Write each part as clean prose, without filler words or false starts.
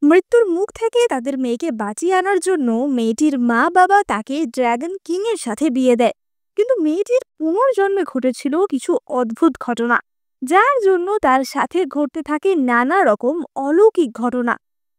মৃত্যুর মুখ থেকে তাদের মেয়েকে বাঁচিয়ে আনার জন্য মেয়েটির মা বাবা তাকে ড্রাগন কিং এর সাথে বিয়ে দেয়। কিন্তু মেয়েটির পুনর্জন্মে ঘটেছিল কিছু অদ্ভুত ঘটনা, যার জন্য তার সাথে ঘটতে থাকে নানা রকম অলৌকিক ঘটনা।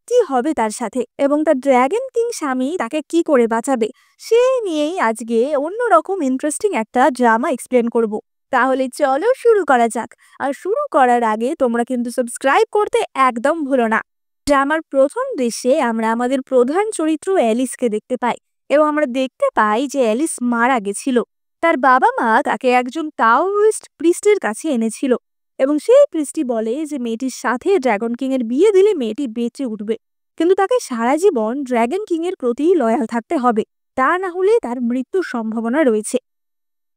কি হবে তার সাথে এবং তার ড্রাগন কিং স্বামী তাকে কি করে বাঁচাবে, সে নিয়েই আজকে অন্যরকম ইন্টারেস্টিং একটা ড্রামা এক্সপ্লেন করব। তাহলে চলো শুরু করা যাক। আর শুরু করার আগে তোমরা কিন্তু সাবস্ক্রাইব করতে একদম ভুলো না। ড্রামার প্রথম দৃশ্যে আমরা আমাদের প্রধান চরিত্র অ্যালিসকে দেখতে পাই এবং আমরা দেখতে পাই যে অ্যালিস মারা গেছিল। তার বাবা মা তাকে একজন তাওয়িস্ট প্রিস্টের কাছে এনেছিল এবং সেই প্রিস্টই বলে যে মেয়েটির সাথে ড্রাগন কিং এর বিয়ে দিলে মেয়েটি বেঁচে উঠবে, কিন্তু তাকে সারা জীবন ড্রাগন কিং এর প্রতি লয়াল থাকতে হবে, তা না হলে তার মৃত্যুর সম্ভাবনা রয়েছে।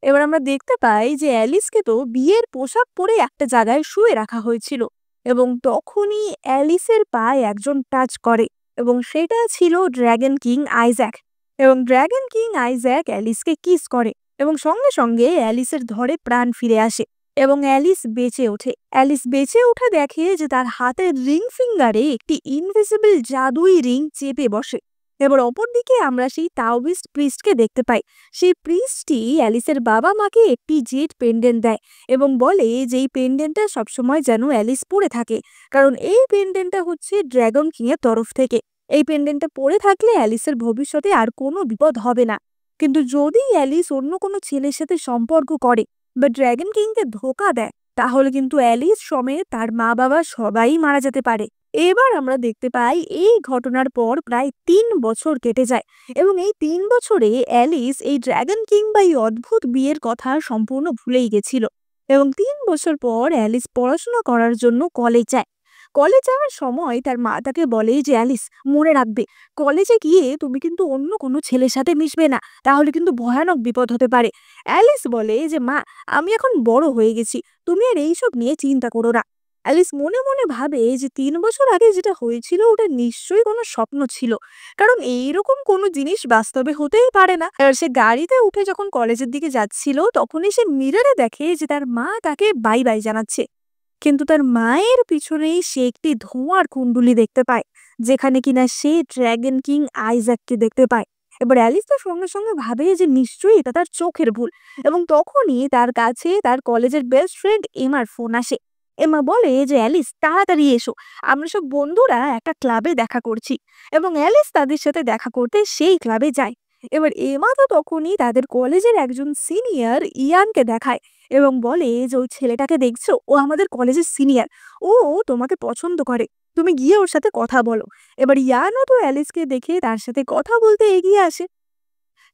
এবার আমরা দেখতে পাই যে অ্যালিসকে তো বিয়ের পোশাক পরে একটা জায়গায় শুয়ে রাখা হয়েছিল এবং তখনই অ্যালিসের পায়ে একজন টাচ করে এবং সেটা ছিল ড্রাগন কিং আইজ্যাক। এবং ড্রাগন কিং আইজ্যাক অ্যালিসকে কিস করে এবং সঙ্গে সঙ্গে অ্যালিসের ধরে প্রাণ ফিরে আসে এবং অ্যালিস বেঁচে ওঠে। অ্যালিস বেঁচে উঠে দেখে যে তার হাতের রিং ফিঙ্গারে একটি ইনভিজিবল জাদুই রিং চেপে বসে। এবার অপরদিকে আমরা সেই তাওবিস্ট প্রিস্টকে দেখতে পাই। সেই প্রিস্টটি অ্যালিসের বাবা মাকে একটি জেড পেন্ডেন্ট দেয় এবং বলে যে এই পেন্ডেন্টটা সবসময় যেন অ্যালিস পরে থাকে, কারণ এই পেন্ডেন্টটা হচ্ছে ড্রাগন কিং এর তরফ থেকে। এই পেন্ডেন্টটা পরে থাকলে অ্যালিসের ভবিষ্যতে আর কোনো বিপদ হবে না। কিন্তু যদি অ্যালিস অন্য কোনো ছেলের সাথে সম্পর্ক করে বা ড্রাগন কিংকে ধোকা দেয়, তাহলে কিন্তু অ্যালিস সমেত তার মা বাবা সবাই মারা যেতে পারে। এবার আমরা দেখতে পাই এই ঘটনার পর প্রায় ৩ বছর কেটে যায় এবং এই ৩ বছরে অ্যালিস এই ড্রাগন কিং বা এই অদ্ভুত বিয়ের কথা সম্পূর্ণ ভুলেই গেছিল। এবং ৩ বছর পর অ্যালিস পড়াশোনা করার জন্য কলেজ যায়। কলেজ যাওয়ার সময় তার মা তাকে বলে যে অ্যালিস, মনে রাখবে কলেজে গিয়ে তুমি কিন্তু অন্য কোনো ছেলের সাথে মিশবে না, তাহলে কিন্তু ভয়ানক বিপদ হতে পারে। অ্যালিস বলে যে মা, আমি এখন বড় হয়ে গেছি, তুমি আর এইসব নিয়ে চিন্তা করো না। অ্যালিস মনে মনে ভাবে যে ৩ বছর আগে যেটা হয়েছিল ওটা নিশ্চয়ই কোনো স্বপ্ন ছিল, কারণ এইরকম কোনো জিনিস বাস্তবে হতেই পারে না। আর সে গাড়িতে উঠে যখন কলেজের দিকে যাচ্ছিল তখনই সে মিররে দেখে যে তার মা তাকে বাই বাই জানাচ্ছে, কিন্তু তার মায়ের পিছনেই সে একটি ধোঁয়ার কুণ্ডলি দেখতে পায়, যেখানে কিনা সে ড্রাগন কিং আইজ্যাককে দেখতে পায়। এবার অ্যালিস তো সঙ্গে সঙ্গে ভাবে যে নিশ্চয়ই এটা তার চোখের ভুল এবং তখনই তার কাছে তার কলেজের বেস্ট ফ্রেন্ড এমার ফোন আসে। এমা বলে যে অ্যালিস, তাড়াতাড়ি এসো, আমরা সব বন্ধুরা একটা ক্লাবে দেখা করছি। এবং অ্যালিস তাদের সাথে দেখা করতে সেই ক্লাবে যায়। এবার এমা তো তখনই তাদের কলেজের একজন সিনিয়র ইয়ানকে দেখায় এবং বলে যে ওই ছেলেটাকে দেখছো, ও আমাদের কলেজের সিনিয়র, ও তোমাকে পছন্দ করে, তুমি গিয়ে ওর সাথে কথা বলো। এবার ইয়ানও তো অ্যালিসকে দেখে তার সাথে কথা বলতে এগিয়ে আসে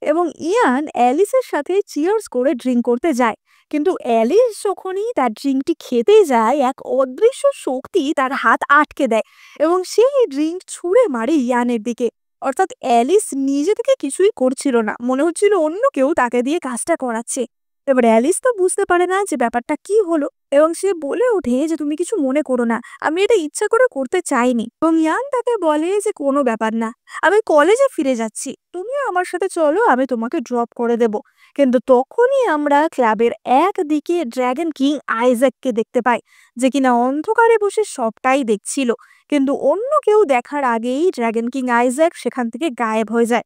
এবং ইয়ান অ্যালিসের সাথে চিয়ার্স করে ড্রিঙ্ক করতে যায়। কিন্তু অ্যালিস যখনই তার ড্রিঙ্কটি খেতে যায়, এক অদৃশ্য শক্তি তার হাত আটকে দেয় এবং সেই ড্রিঙ্ক ছুঁড়ে মারে ইয়ানের দিকে। অর্থাৎ অ্যালিস নিজে থেকে কিছুই করছিল না, মনে হচ্ছিল অন্য কেউ তাকে দিয়ে কাজটা করাচ্ছে। এবার অ্যালিস তো বুঝতে পারে না যে ব্যাপারটা কি হলো এবং সে বলে ওঠে যে তুমি কিছু মনে করো না, আমি এটা ইচ্ছা করে করতে চাইনি। এবং ইয়ান তাকে বলে যে কোনো ব্যাপার না, আমি কলেজে ফিরে যাচ্ছি, তুমিও আমার সাথে চলো, আমি তোমাকে ড্রপ করে দেব। কিন্তু তখনই আমরা ক্লাবের একদিকে ড্রাগন কিং আইজ্যাককে দেখতে পাই, যে কিনা অন্ধকারে বসে সবটাই দেখছিল, কিন্তু অন্য কেউ দেখার আগেই ড্রাগন কিং আইজ্যাক সেখান থেকে গায়েব হয়ে যায়।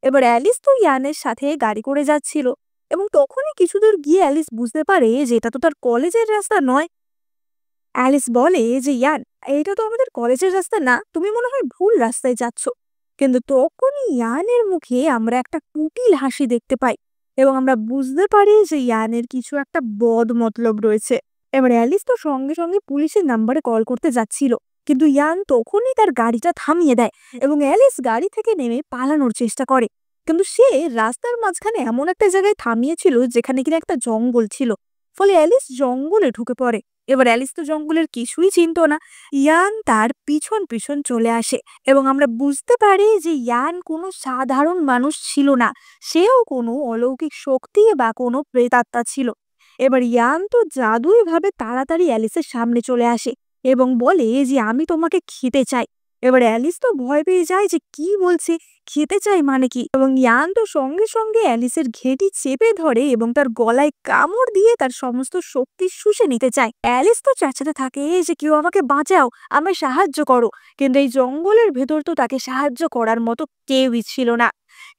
এবার অ্যালিস তো ইয়ানের সাথে গাড়ি করে যাচ্ছিল এবং তখনই কিছু দূর গিয়ে অ্যালিস বুঝতে পারে যে এটা তো তার কলেজের রাস্তা নয়। অ্যালিস বলে যে ইয়ান, এটা তো আমাদের কলেজের রাস্তা না, তুমি মনে হয় ভুল রাস্তায় যাচ্ছ। কিন্তু তখনই ইয়ানের মুখে আমরা একটা কুটিল হাসি দেখতে পাই এবং আমরা বুঝতে পারি যে ইয়ানের কিছু একটা বদ মতলব রয়েছে। এবার অ্যালিস তো সঙ্গে সঙ্গে পুলিশের নাম্বারে কল করতে যাচ্ছিল, কিন্তু ইয়ান তখনই তার গাড়িটা থামিয়ে দেয় এবং অ্যালিস গাড়ি থেকে নেমে পালানোর চেষ্টা করে। কিন্তু সে রাস্তার মাঝখানে এমন একটা জায়গায় থামিয়েছিল যেখানে কিনা একটা জঙ্গল ছিল, ফলে অ্যালিস জঙ্গলে ঢুকে পড়ে। এবার অ্যালিস তো জঙ্গলের কিছুই চিনতো না। ইয়ান তার পিছন পিছন চলে আসে এবং আমরা বুঝতে পারি যে ইয়ান কোনো সাধারণ মানুষ ছিল না, সেও কোনো অলৌকিক শক্তি বা কোনো প্রেতাত্মা ছিল। এবার ইয়ান তো জাদুই ভাবে তাড়াতাড়ি অ্যালিসের সামনে চলে আসে এবং বলে যে আমি তোমাকে খেতে চাই। এবার অ্যালিস তো ভয় পেয়ে যায় যে কি বলছে, খেতে চাই মানে কি। এবং ইয়ান তো সঙ্গে সঙ্গে অ্যালিসের ঘেঁটি চেপে ধরে এবং তার গলায় কামড় দিয়ে তার সমস্ত শক্তি শুষে নিতে চায়। অ্যালিস তো চেঁচাতে থাকে যে কেউ আমাকে বাঁচাও, আমায় সাহায্য করো। কিন্তু এই জঙ্গলের ভেতর তো তাকে সাহায্য করার মতো কেউই ছিল না।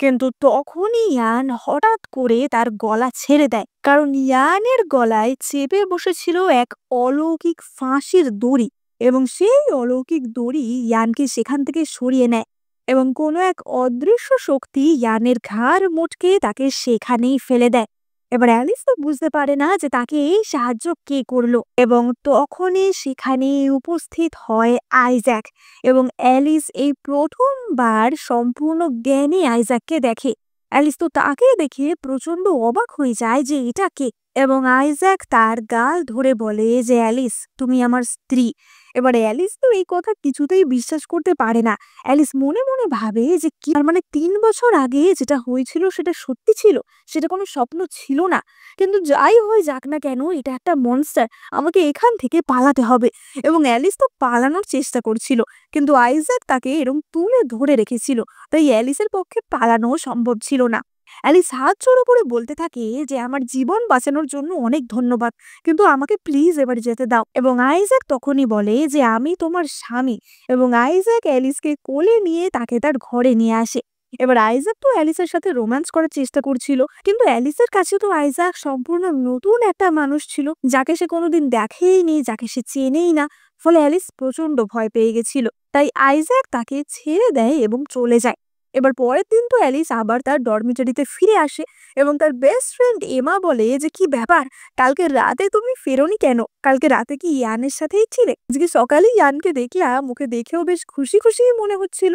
কিন্তু তখনই ইয়ান হঠাৎ করে তার গলা ছেড়ে দেয়, কারণ ইয়ানের গলায় চেপে বসেছিল এক অলৌকিক ফাঁসির দড়ি। এবং সেই অলৌকিক দড়ি ইয়ানকে সেখান থেকে সরিয়ে নেয় এবং কোনো এক অদৃশ্য শক্তি ইয়ানের ঘাড় মোটকে তাকে সেখানেই ফেলে দেয়। এবার অ্যালিস তো বুঝতে পারে না যে তাকে এই সাহায্য কে করলো, এবং তখনই সেখানে উপস্থিত হয় আইজ্যাক। এবং অ্যালিস এই প্রথমবার সম্পূর্ণ জ্ঞানী আইজ্যাককে দেখে। অ্যালিস তো তাকে দেখে প্রচন্ড অবাক হয়ে যায় যে এটা কে। এবং আইজ্যাক তার গাল ধরে বলে যে অ্যালিস, তুমি আমার স্ত্রী। এবার অ্যালিস তো এই কথা কিছুতেই বিশ্বাস করতে পারে না। অ্যালিস মনে মনে ভাবে যে কি, তার মানে ৩ বছর আগে যেটা হয়েছিল সেটা সত্যি ছিল, সেটা কোনো স্বপ্ন ছিল না। কিন্তু যাই হয়ে যাক না কেন, এটা একটা মনস্টার, আমাকে এখান থেকে পালাতে হবে। এবং অ্যালিস তো পালানোর চেষ্টা করছিল, কিন্তু আইজ্যাক তাকে এরকম তুলে ধরে রেখেছিল, তাই অ্যালিসের পক্ষে পালানো সম্ভব ছিল না। অ্যালিস হাত জোড়ো করে বলতে থাকে যে আমার জীবন বাঁচানোর জন্য অনেক ধন্যবাদ, কিন্তু আমাকে প্লিজ এবার যেতে দাও। এবং আইজ্যাক তখনই বলে যে আমি তোমার স্বামী। এবং আইজ্যাক অ্যালিসকে কোলে নিয়ে তাকে তার ঘরে নিয়ে আসে। এবার আইজ্যাক তো অ্যালিসের সাথে রোম্যান্স করার চেষ্টা করছিল, কিন্তু অ্যালিসের কাছে তো আইজ্যাক সম্পূর্ণ নতুন একটা মানুষ ছিল, যাকে সে কোনোদিন দেখেই নি, যাকে সে চেনেই না। ফলে অ্যালিস প্রচন্ড ভয় পেয়ে গেছিল, তাই আইজ্যাক তাকে ছেড়ে দেয় এবং চলে যায়। এবার পরের দিন তো অ্যালিস আবার তার ডরমিটরিতে ফিরে আসে এবং তার বেস্ট ফ্রেন্ড এমা বলে যে কি ব্যাপার, কালকে রাতে তুমি ফেরোনি কেন? কালকে রাতে কি ইয়ানের সাথেই ছিলে? আজকে সকালে ইয়ানকে দেখলাম, মুখে দেখেও বেশ খুশি খুশি মনে হচ্ছিল।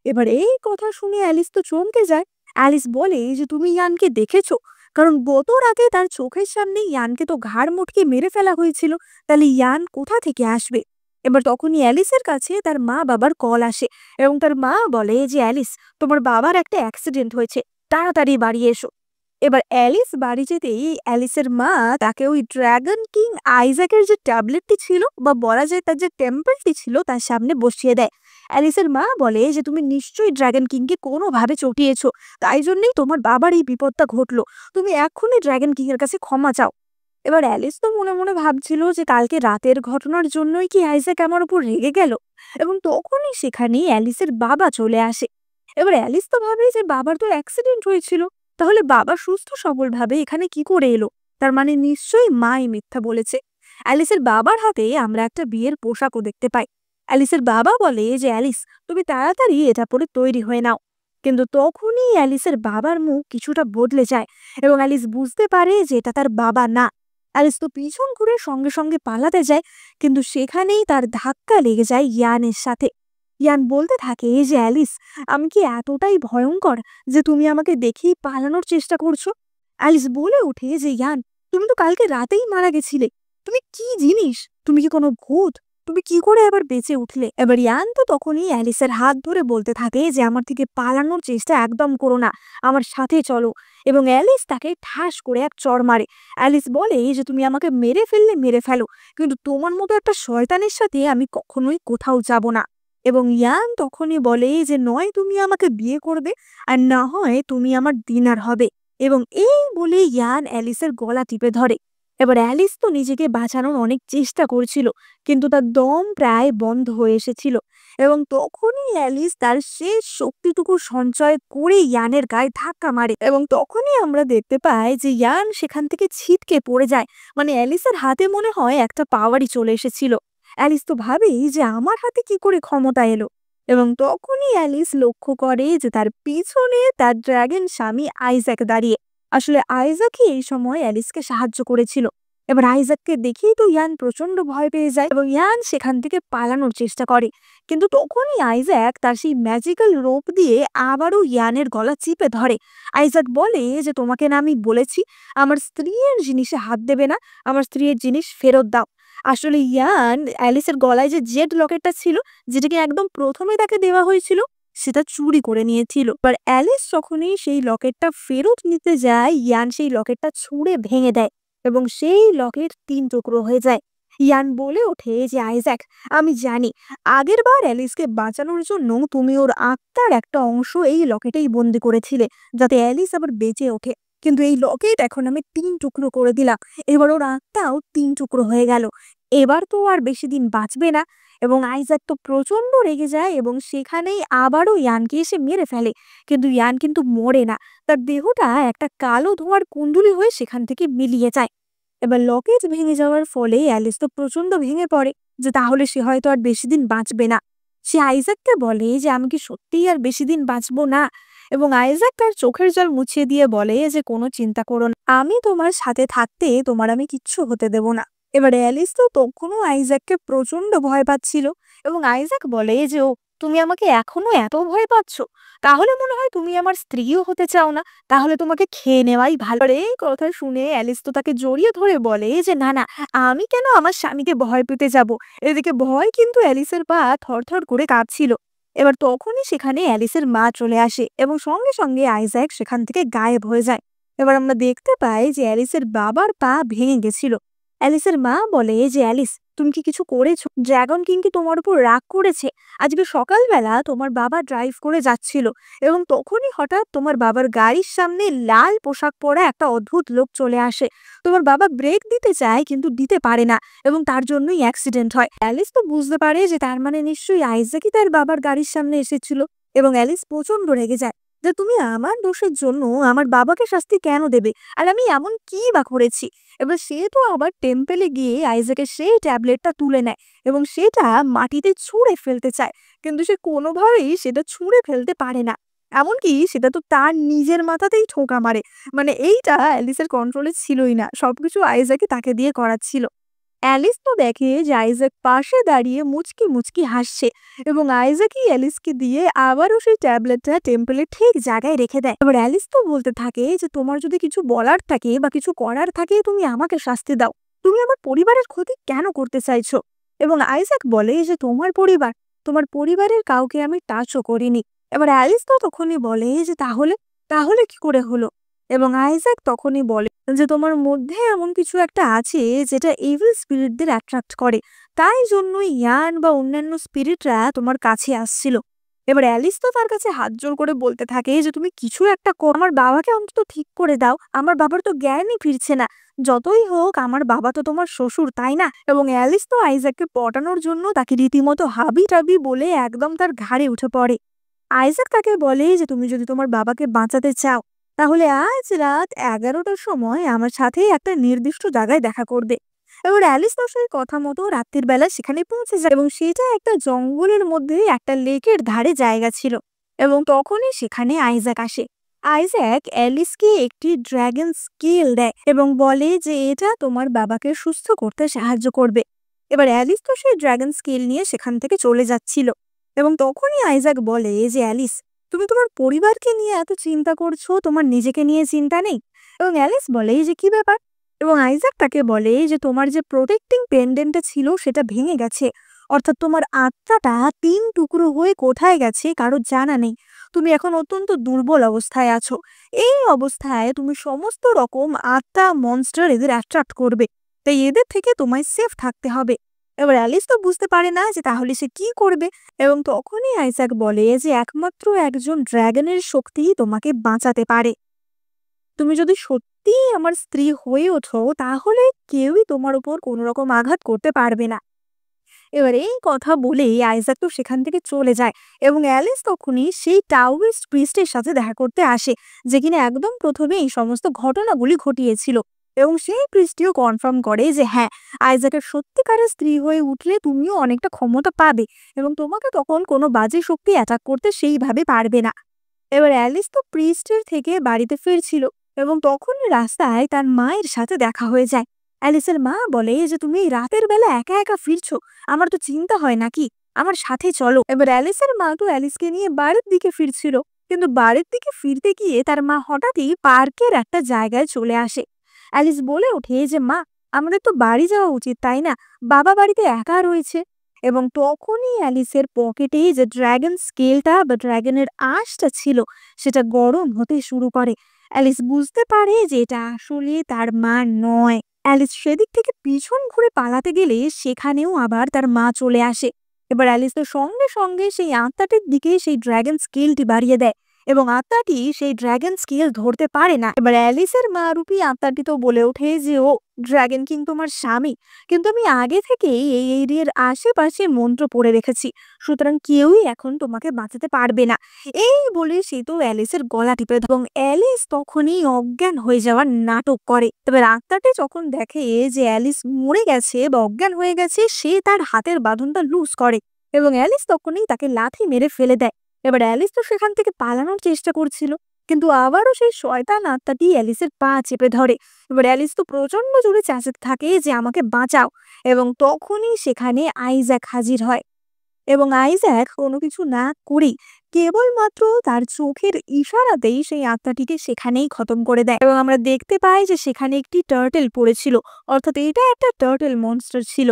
এবার এই কথা শুনে অ্যালিস তো চমকে যায়। অ্যালিস বলে যে তুমি ইয়ানকে দেখেছো? কারণ গত রাতে তার চোখের সামনে ইয়ানকে তো ঘাড় মোটকে মেরে ফেলা হয়েছিল, তাহলে ইয়ান কোথা থেকে আসবে? এবার তখনই অ্যালিসের কাছে তার মা বাবার কল আসে এবং তার মা বলে যে অ্যালিস, তোমার বাবার একটা অ্যাক্সিডেন্ট হয়েছে, তাড়াতাড়ি বাড়ি এসো। এবার অ্যালিস বাড়ি যেতেই অ্যালিসের মা তাকে ওই ড্রাগন কিং আইজ্যাকের যে ট্যাবলেটটি ছিল, বা বলা যায় তার যে টেম্পলটি ছিল, তার সামনে বসিয়ে দেয়। অ্যালিসের মা বলে যে তুমি নিশ্চয়ই ড্রাগন কিংকে কোনোভাবে চটিয়েছো, তাই জন্যই তোমার বাবার এই বিপদটা ঘটলো। তুমি এখনই ড্রাগন কিং এর কাছে ক্ষমা চাও। এবার অ্যালিস তো মনে মনে ভাবছিল যে কালকে রাতের ঘটনার জন্যই কি আইজ্যাক আমার উপর রেগে গেল। এবং তখনই সেখানে অ্যালিসের বাবা চলে আসে। এবার অ্যালিস তো ভাবে যে বাবার তো অ্যাক্সিডেন্ট হয়েছিল, তাহলে বাবা সুস্থ সবলভাবে এখানে কি করে এলো? তার মানে নিশ্চয়ই মাই মিথ্যা বলেছে। অ্যালিসের বাবার হাতে আমরা একটা বিয়ের পোশাকও দেখতে পাই। অ্যালিসের বাবা বলে যে অ্যালিস, তুমি তাড়াতাড়ি এটা পরে তৈরি হয়ে নাও। কিন্তু তখনই অ্যালিসের বাবার মুখ কিছুটা বদলে যায় এবং অ্যালিস বুঝতে পারে যে এটা তার বাবা না। অ্যালিস তো পিছন ঘুরে সঙ্গে সঙ্গে পালাতে যায়, কিন্তু সেখানেই তার ধাক্কা লেগে যায় ইয়ানের সাথে। ইয়ান বলতে থাকে যে অ্যালিস, আমি কি এতটাই ভয়ঙ্কর যে তুমি আমাকে দেখেই পালানোর চেষ্টা করছো? অ্যালিস বলে ওঠে যে ইয়ান, তুমি তো কালকে রাতেই মারা গেছিলে, তুমি কি জিনিস? তুমি কি কোনো ভূত? তুমি কি করে আবার বেঁচে উঠলে? এবার ইয়ান তো তখনই অ্যালিসের হাত ধরে বলতে থাকে যে আমার থেকে পালানোর চেষ্টা একদম করো না, আমার সাথে চলো। এবং অ্যালিস তাকে ঠাস করে এক চড় মারে। অ্যালিস বলে যে তুমি আমাকে মেরে ফেললে মেরে ফেলো, কিন্তু তোমার মতো একটা শয়তানের সাথে আমি কখনোই কোথাও যাব না। এবং ইয়ান তখনই বলে যে নয় তুমি আমাকে বিয়ে করবে, আর না হয় তুমি আমার ডিনার হবে। এবং এই বলে ইয়ান অ্যালিসের গলা টিপে ধরে। এবার অ্যালিস তো নিজেকে বাঁচানোর অনেক চেষ্টা করছিল, কিন্তু তার দম প্রায় বন্ধ হয়ে এসেছিল। এবং তখনই অ্যালিস তার শেষ শক্তিটুকু সঞ্চয় করে ইয়ানের গায়ে ধাক্কা মারে এবং তখনই আমরা দেখতে পাই যে ইয়ান সেখান থেকে ছিটকে পড়ে যায়। মানে অ্যালিসের হাতে মনে হয় একটা পাওয়ারই চলে এসেছিল। অ্যালিস তো ভাবে যে আমার হাতে কি করে ক্ষমতা এলো। এবং তখনই অ্যালিস লক্ষ্য করে যে তার পিছনে তার ড্রাগন স্বামী আইজ্যাক দাঁড়িয়ে। আসলে আইজ্যাকই এই সময় অ্যালিসকে সাহায্য করেছিল। এবার আইজ্যাককে দেখেই তো ইয়ান প্রচন্ড ভয় পেয়ে যায় এবং ইয়ান সেখান থেকে পালানোর চেষ্টা করে। কিন্তু তখনই আইজ্যাক তার সেই ম্যাজিক্যাল রোপ দিয়ে আবারও ইয়ানের গলা চিপে ধরে। আইজ্যাক বলে যে তোমাকে না আমি বলেছি আমার স্ত্রীর জিনিসে হাত দেবে না, আমার স্ত্রীর জিনিস ফেরত দাও। আসলে ইয়ান অ্যালিসের গলায় যে জেড লকেটটা ছিল, যেটাকে একদম প্রথমে তাকে দেওয়া হয়েছিল, সেটা চুরি করে নিয়েছিল। এবার অ্যালিস যখনই সেই লকেটটা ফেরত নিতে যায়, ইয়ান সেই লকেটটা ছুঁড়ে ভেঙে দেয় এবং সেই লকেট 3 টুকরো হয়ে যায়। ইয়ান বলে ওঠে যে আইজ্যাক, আমি জানি আগেরবার অ্যালিসকে বাঁচানোর জন্য তুমি ওর আত্মার একটা অংশ এই লকেটেই বন্দি করেছিলে, যাতে অ্যালিস আবার বেঁচে ওঠে। কিন্তু এই লকেট এখন আমি 3 টুকরো করে দিলাম। এবার ওর আত্মাও 3 টুকরো হয়ে গেল। এবার তো আর বেশি দিন বাঁচবে না। এবং আইজ্যাক তো প্রচন্ড রেগে যায় এবং সেখানেই আবারও ইয়ানকে এসে মেরে ফেলে। কিন্তু ইয়ান কিন্তু মরে না। তার দেহটা একটা কালো ধোঁয়ার কুণ্ডলী হয়ে সেখান থেকে মিলিয়ে যায়। এবার লকেট ভেঙে যাওয়ার ফলে অ্যালিস তো প্রচন্ড ভেঙে পড়ে যে তাহলে সে হয়তো আর বেশি দিন বাঁচবে না। সে আইজ্যাককে বলে যে আমি কি সত্যিই আর বেশি দিন বাঁচবো না। এবং আইজ্যাক তার চোখের জল মুছিয়ে দিয়ে বলে যে কোনো চিন্তা করো না, আমি তোমার সাথে থাকতে তোমার আমি কিচ্ছু হতে দেব না। এবার অ্যালিস তো তখনও আইজ্যাককে প্রচন্ড ভয় পাচ্ছিল এবং আইজ্যাক বলে যে ও, তুমি আমাকে এখনো এত ভয় পাচ্ছ? তাহলে মনে হয় তুমি আমার স্ত্রীও হতে চাও না। তাহলে তোমাকে খেয়ে নেওয়াই ভালো। আর এই কথা শুনে অ্যালিস তো তাকে জড়িয়ে ধরে বলে যে না না, আমি কেন আমার স্বামীকে ভয় পেতে যাব। এদিকে ভয় কিন্তু অ্যালিসের পা থরথর করে কাঁপছিল। এবার তখনই সেখানে অ্যালিসের মা চলে আসে এবং সঙ্গে সঙ্গে আইজ্যাক সেখান থেকে গায়েব হয়ে যায়। এবার আমরা দেখতে পাই যে অ্যালিসের বাবার পা ভেঙে গেছিল। অ্যালিসের মা বলে যে অ্যালিস, তুমি কি কিছু করেছো? ড্রাগন কিং কি তোমার উপর রাগ করেছে? আজকে সকালবেলা তোমার বাবা ড্রাইভ করে যাচ্ছিল এবং তখনই হঠাৎ তোমার বাবার গাড়ির সামনে লাল পোশাক পরা একটা অদ্ভুত লোক চলে আসে। তোমার বাবা ব্রেক দিতে চায় কিন্তু দিতে পারে না এবং তার জন্যই অ্যাক্সিডেন্ট হয়। অ্যালিস তো বুঝতে পারে যে তার মানে নিশ্চয়ই আইজ্যাকই তার বাবার গাড়ির সামনে এসেছিল এবং অ্যালিস প্রচন্ড রেগে যায় যে তুমি আমার দোষের জন্য আমার বাবাকে শাস্তি কেন দেবে, আর আমি এমন কি বা করেছি। এবার সে তো আবার টেম্পেলে গিয়ে আইজ্যাকের সেই ট্যাবলেটটা তুলে নেয় এবং সেটা মাটিতে ছুঁড়ে ফেলতে চায়, কিন্তু সে কোনোভাবেই সেটা ছুঁড়ে ফেলতে পারে না। এমনকি সেটা তো তার নিজের মাথাতেই ঠোকা মারে। মানে এইটা অ্যালিসের কন্ট্রোলে ছিলই না, সবকিছু আইজ্যাকই তাকে দিয়ে করাচ্ছিল। অ্যালিস তো দেখে যে আইজ্যাক পাশে দাঁড়িয়ে মুচকি মুচকি হাসছে এবং আইজ্যাকই অ্যালিসকে দিয়ে আবারও সেই ট্যাবলেটটা টেম্পলের ঠিক জায়গায় রেখে দেয়। এবার অ্যালিস তো বলতে থাকে যে তোমার যদি কিছু বলার থাকে বা কিছু করার থাকে তুমি আমাকে শাস্তি দাও। তুমি আমার পরিবারের ক্ষতি কেন করতে চাইছো? এবং আইজ্যাক বলে যে তোমার পরিবারের কাউকে আমি টাচও করিনি। এবার অ্যালিস তো তখনই বলে যে তাহলে তাহলে কি করে হলো? এবং আইজ্যাক তখনই বলে যে তোমার মধ্যে এমন কিছু একটা আছে যেটা ইভিল স্পিরিটদের অ্যাট্রাক্ট করে, তাই জন্যই ইয়ান বা অন্যান্য স্পিরিটরা তোমার কাছে আসছিল। এবার অ্যালিস তো তার কাছে হাত জোড় করে বলতে থাকে যে তুমি কিছু একটা কর, আমার বাবাকে অন্তত ঠিক করে দাও, আমার বাবার তো জ্ঞানই ফিরছে না। যতই হোক আমার বাবা তো তোমার শ্বশুর, তাই না? এবং অ্যালিস তো আইজ্যাককে পটানোর জন্য তাকে রীতিমতো হাবি টাবি বলে একদম তার ঘাড়ে উঠে পড়ে। আইজ্যাক তাকে বলে যে তুমি যদি তোমার বাবাকে বাঁচাতে চাও তাহলে আজ রাত 11টার সময় আমার সাথে একটা নির্দিষ্ট জায়গায় দেখা করবে। এবার অ্যালিস তো সেই কথা মতো রাত্রির বেলা সেখানে পৌঁছে যায় এবং সেটা একটা জঙ্গলের মধ্যে একটা লেকের ধারে জায়গা ছিল। এবং তখনই সেখানে আইজ্যাক আসে। আইজ্যাক অ্যালিসকে একটি ড্রাগন স্কেল দেয় এবং বলে যে এটা তোমার বাবাকে সুস্থ করতে সাহায্য করবে। এবার অ্যালিস তো সেই ড্রাগন স্কেল নিয়ে সেখান থেকে চলে যাচ্ছিল এবং তখনই আইজ্যাক বলে যে অ্যালিস, তুমি তোমার পরিবারকে নিয়ে এত চিন্তা করছো, তোমার নিজেকে নিয়ে চিন্তা নেই? এবং অ্যালিস বলে যে কি ব্যাপার? এবং আইজ্যাক তাকে বলে যে তোমার যে প্রোটেক্টিং পেন্ডেন্টটা ছিল সেটা ভেঙে গেছে, অর্থাৎ তোমার আত্মাটা 3 টুকরো হয়ে কোথায় গেছে কারো জানা নেই। তুমি এখন অত্যন্ত দুর্বল অবস্থায় আছো। এই অবস্থায় তুমি সমস্ত রকম আত্মা মনস্টার এদের অ্যাট্রাক্ট করবে, তাই এদের থেকে তোমায় সেফ থাকতে হবে। এবার অ্যালিস তো বুঝতে পারে না যে তাহলে সে কি করবে এবং তখনই আইজ্যাক বলে যে একমাত্র একজন ড্রাগনের শক্তি তোমাকে বাঁচাতে পারে। তুমি যদি সত্যিই আমার স্ত্রী হয়ে ওঠো তাহলে কেউই তোমার উপর কোনো রকম আঘাত করতে পারবে না। এবার এই কথা বলেই আইজ্যাক তো সেখান থেকে চলে যায় এবং অ্যালিস তখনই সেই টাওয়েস্ট প্রিস্টের সাথে দেখা করতে আসে, যে কিনা একদম প্রথমে এই সমস্ত ঘটনাগুলি ঘটিয়েছিল। এবং সেই প্রিস্টিও কনফার্ম করে যে হ্যাঁ, আইজ্যাকের সত্যিকারের স্ত্রী হয়ে উঠলে তুমিও অনেকটা ক্ষমতা পাবে এবং তোমাকে তখন কোনো বাজে শক্তি অ্যাটাক করতে সেইভাবে পারবে না। এবার অ্যালিস তো প্রিস্টের থেকে বাড়িতে ফিরছিল এবং তখনই রাস্তায় তার মায়ের সাথে দেখা হয়ে যায়। অ্যালিসের মা বলে যে তুমি এই রাতের বেলা একা একা ফিরছো, আমার তো চিন্তা হয় নাকি, আমার সাথে চলো। এবার অ্যালিসের মা তো অ্যালিসকে নিয়ে বাড়ির দিকে ফিরছিল, কিন্তু বাড়ির দিকে ফিরতে গিয়ে তার মা হঠাৎই পার্কের একটা জায়গায় চলে আসে। অ্যালিস বলে ওঠে যে মা, আমাদের তো বাড়ি যাওয়া উচিত, তাই না? বাবা বাড়িতে একা রয়েছে। এবং তখনই অ্যালিসের পকেটে যে ড্রাগন স্কেলটা বা ড্রাগনের আঁশটা ছিল সেটা গরম হতে শুরু করে। অ্যালিস বুঝতে পারে যে এটা আসলে তার মা নয়, অ্যালিস সেদিক থেকে পিছন ঘুরে পালাতে গেলে সেখানেও আবার তার মা চলে আসে। এবার অ্যালিস তো সঙ্গে সঙ্গে সেই আত্মাটির দিকে সেই ড্রাগন স্কেলটি বাড়িয়ে দেয় এবং আত্মাটি সেই ড্রাগন স্কেল ধরতে পারে না। এবার অ্যালিসের মা রূপী আত্মাটি তো বলে ওঠে যে ও ড্রাগন কিং তোমার স্বামী, কিন্তু আমি আগে থেকেই এই এরিয়ার আশেপাশে মন্ত্র পড়ে রেখেছি, সুতরাং কেউই এখন তোমাকে বাঁচাতে পারবে না। এই বলে সে তো অ্যালিসের গলা টিপে এবং অ্যালিস তখনই অজ্ঞান হয়ে যাওয়ার নাটক করে। তবে আত্মাটি যখন দেখে যে অ্যালিস মরে গেছে বা অজ্ঞান হয়ে গেছে, সে তার হাতের বাঁধনটা লুজ করে এবং অ্যালিস তখনই তাকে লাথি মেরে ফেলে দেয়। এবার অ্যালিস তো সেখান থেকে পালানোর চেষ্টা করছিল, কিন্তু আবারও সেই শয়তান আত্মাটি অ্যালিসের পা চেপে ধরে। এবার অ্যালিস তো প্রচন্ড জোরে চেঁচাতে থাকে যে আমাকে বাঁচাও, এবং তখনই সেখানে আইজ্যাক হাজির হয় এবং আইজ্যাক কোনো কিছু না করেই কেবলমাত্র তার চোখের ইশারাতেই সেই আত্মাটিকে সেখানেই খতম করে দেয়। এবং আমরা দেখতে পাই যে সেখানে একটি টার্টেল পড়েছিল, অর্থাৎ এটা একটা টার্টেল মনস্টার ছিল।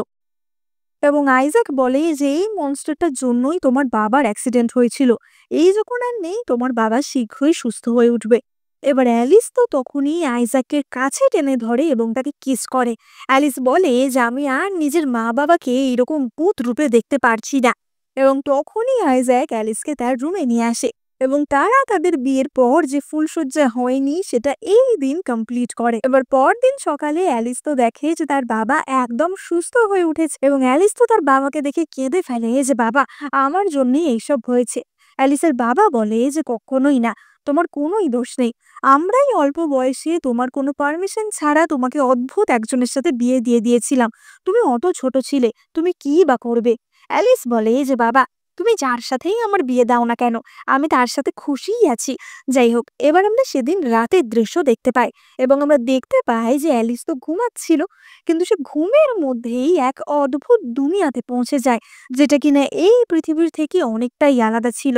এবং আইজ্যাক বলে যে এই মনস্টারটার জন্যই তোমার বাবার অ্যাক্সিডেন্ট হয়েছিল, এই যখন আর নেই তোমার বাবা শীঘ্রই সুস্থ হয়ে উঠবে। এবার অ্যালিস তো তখনই আইজ্যাকের কাছে টেনে ধরে এবং তাকে কিস করে। অ্যালিস বলে যে আমি আর নিজের মা বাবাকে এরকম ভূত রূপে দেখতে পারছি না। এবং তখনই আইজ্যাক অ্যালিসকে তার রুমে নিয়ে আসে এবং তারা তাদের বিয়ের পর যে ফুলসজ্জা হয়নি সেটা এই দিন কমপ্লিট করে। এবার পরদিন সকালে অ্যালিস তো দেখে যে তার বাবা একদম সুস্থ হয়ে উঠেছে এবং অ্যালিস তো তার বাবাকে দেখে কেঁদে ফেলে যে বাবা, আমার জন্যই এইসব হয়েছে। অ্যালিসের বাবা বলে যে কখনোই না, তোমার কোনোই দোষ নেই, আমরাই অল্প বয়সে তোমার কোনো পারমিশন ছাড়া তোমাকে অদ্ভুত একজনের সাথে বিয়ে দিয়ে দিয়েছিলাম, তুমি অত ছোট ছিলে, তুমি কি বা করবে। অ্যালিস বলে যে বাবা, তুমি যার সাথেই আমার বিয়ে দাও না কেন, আমি তার সাথে খুশিই আছি। যাই হোক, এবার আমরা সেদিন রাতের দৃশ্য দেখতে পাই এবং আমরা দেখতে পাই যে অ্যালিস তো ঘুমাচ্ছিল, কিন্তু সে ঘুমের মধ্যেই এক অদ্ভুত দুনিয়াতে পৌঁছে যায়, যেটা কিনা এই পৃথিবীর থেকে অনেকটাই আলাদা ছিল।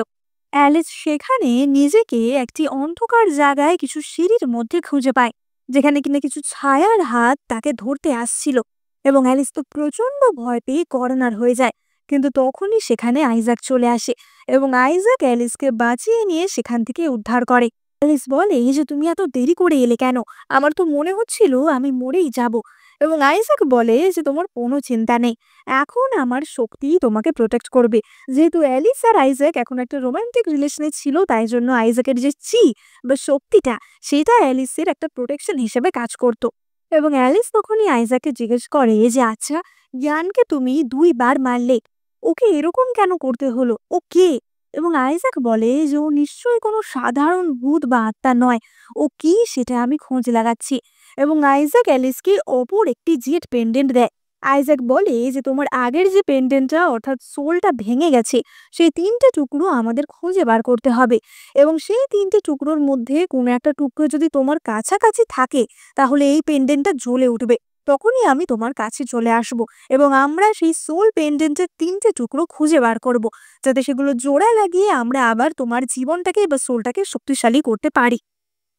অ্যালিস সেখানে নিজেকে একটি অন্ধকার জায়গায় কিছু সিঁড়ির মধ্যে খুঁজে পায়, যেখানে কিনা কিছু ছায়ার হাত তাকে ধরতে আসছিল এবং অ্যালিস তো প্রচন্ড ভয় পেয়ে কর্নার হয়ে যায়। কিন্তু তখনই সেখানে আইজ্যাক চলে আসে এবং আইজ্যাক অ্যালিসকে বাঁচিয়ে নিয়ে সেখান থেকে উদ্ধার করে। অ্যালিস বলে যে তুমি এত দেরি করে এলে কেন, আমার তো মনে হচ্ছিল আমি মরেই যাব। এবং আইজ্যাক বলে যে তোমার কোনো চিন্তা নেই, এখন আমার শক্তি তোমাকে প্রোটেক্ট করবে। যেহেতু অ্যালিস আর আইজ্যাক এখন একটা রোমান্টিক রিলেশনে ছিল, তাই জন্য আইজ্যাকের যে বা শক্তিটা, সেটা অ্যালিসের একটা প্রোটেকশন হিসেবে কাজ করত। এবং অ্যালিস তখনই আইজ্যাককে জিজ্ঞেস করে যে আচ্ছা, ইয়ানকে তুমি 2 বার মারলে, ওকে এরকম কেন করতে হলো, ও কে? এবং আইজ্যাক বলে যে ও নিশ্চয়ই কোনো সাধারণ ভূত বা আত্মা নয়, ও কি সেটা আমি খোঁজ লাগাচ্ছি। এবং আইজ্যাক অ্যালিসকে অপর একটি জেট পেন্ডেন্ট দেয়। আইজ্যাক বলে যে তোমার আগের যে পেন্ডেন্টটা অর্থাৎ সোলটা ভেঙে গেছে, সেই 3টে টুকরো আমাদের খুঁজে বার করতে হবে এবং সেই 3টে টুকরোর মধ্যে কোনো একটা টুকরো যদি তোমার কাছাকাছি থাকে, তাহলে এই পেন্ডেন্টটা জ্বলে উঠবে, তখনই আমি তোমার কাছে চলে আসব এবং আমরা সেই সোল পেন্ডেন্টের 3টে টুকরো খুঁজে বার করব, যাতে সেগুলো জোড়া লাগিয়ে আমরা আবার তোমার জীবনটাকে বা সোলটাকে শক্তিশালী করতে পারি।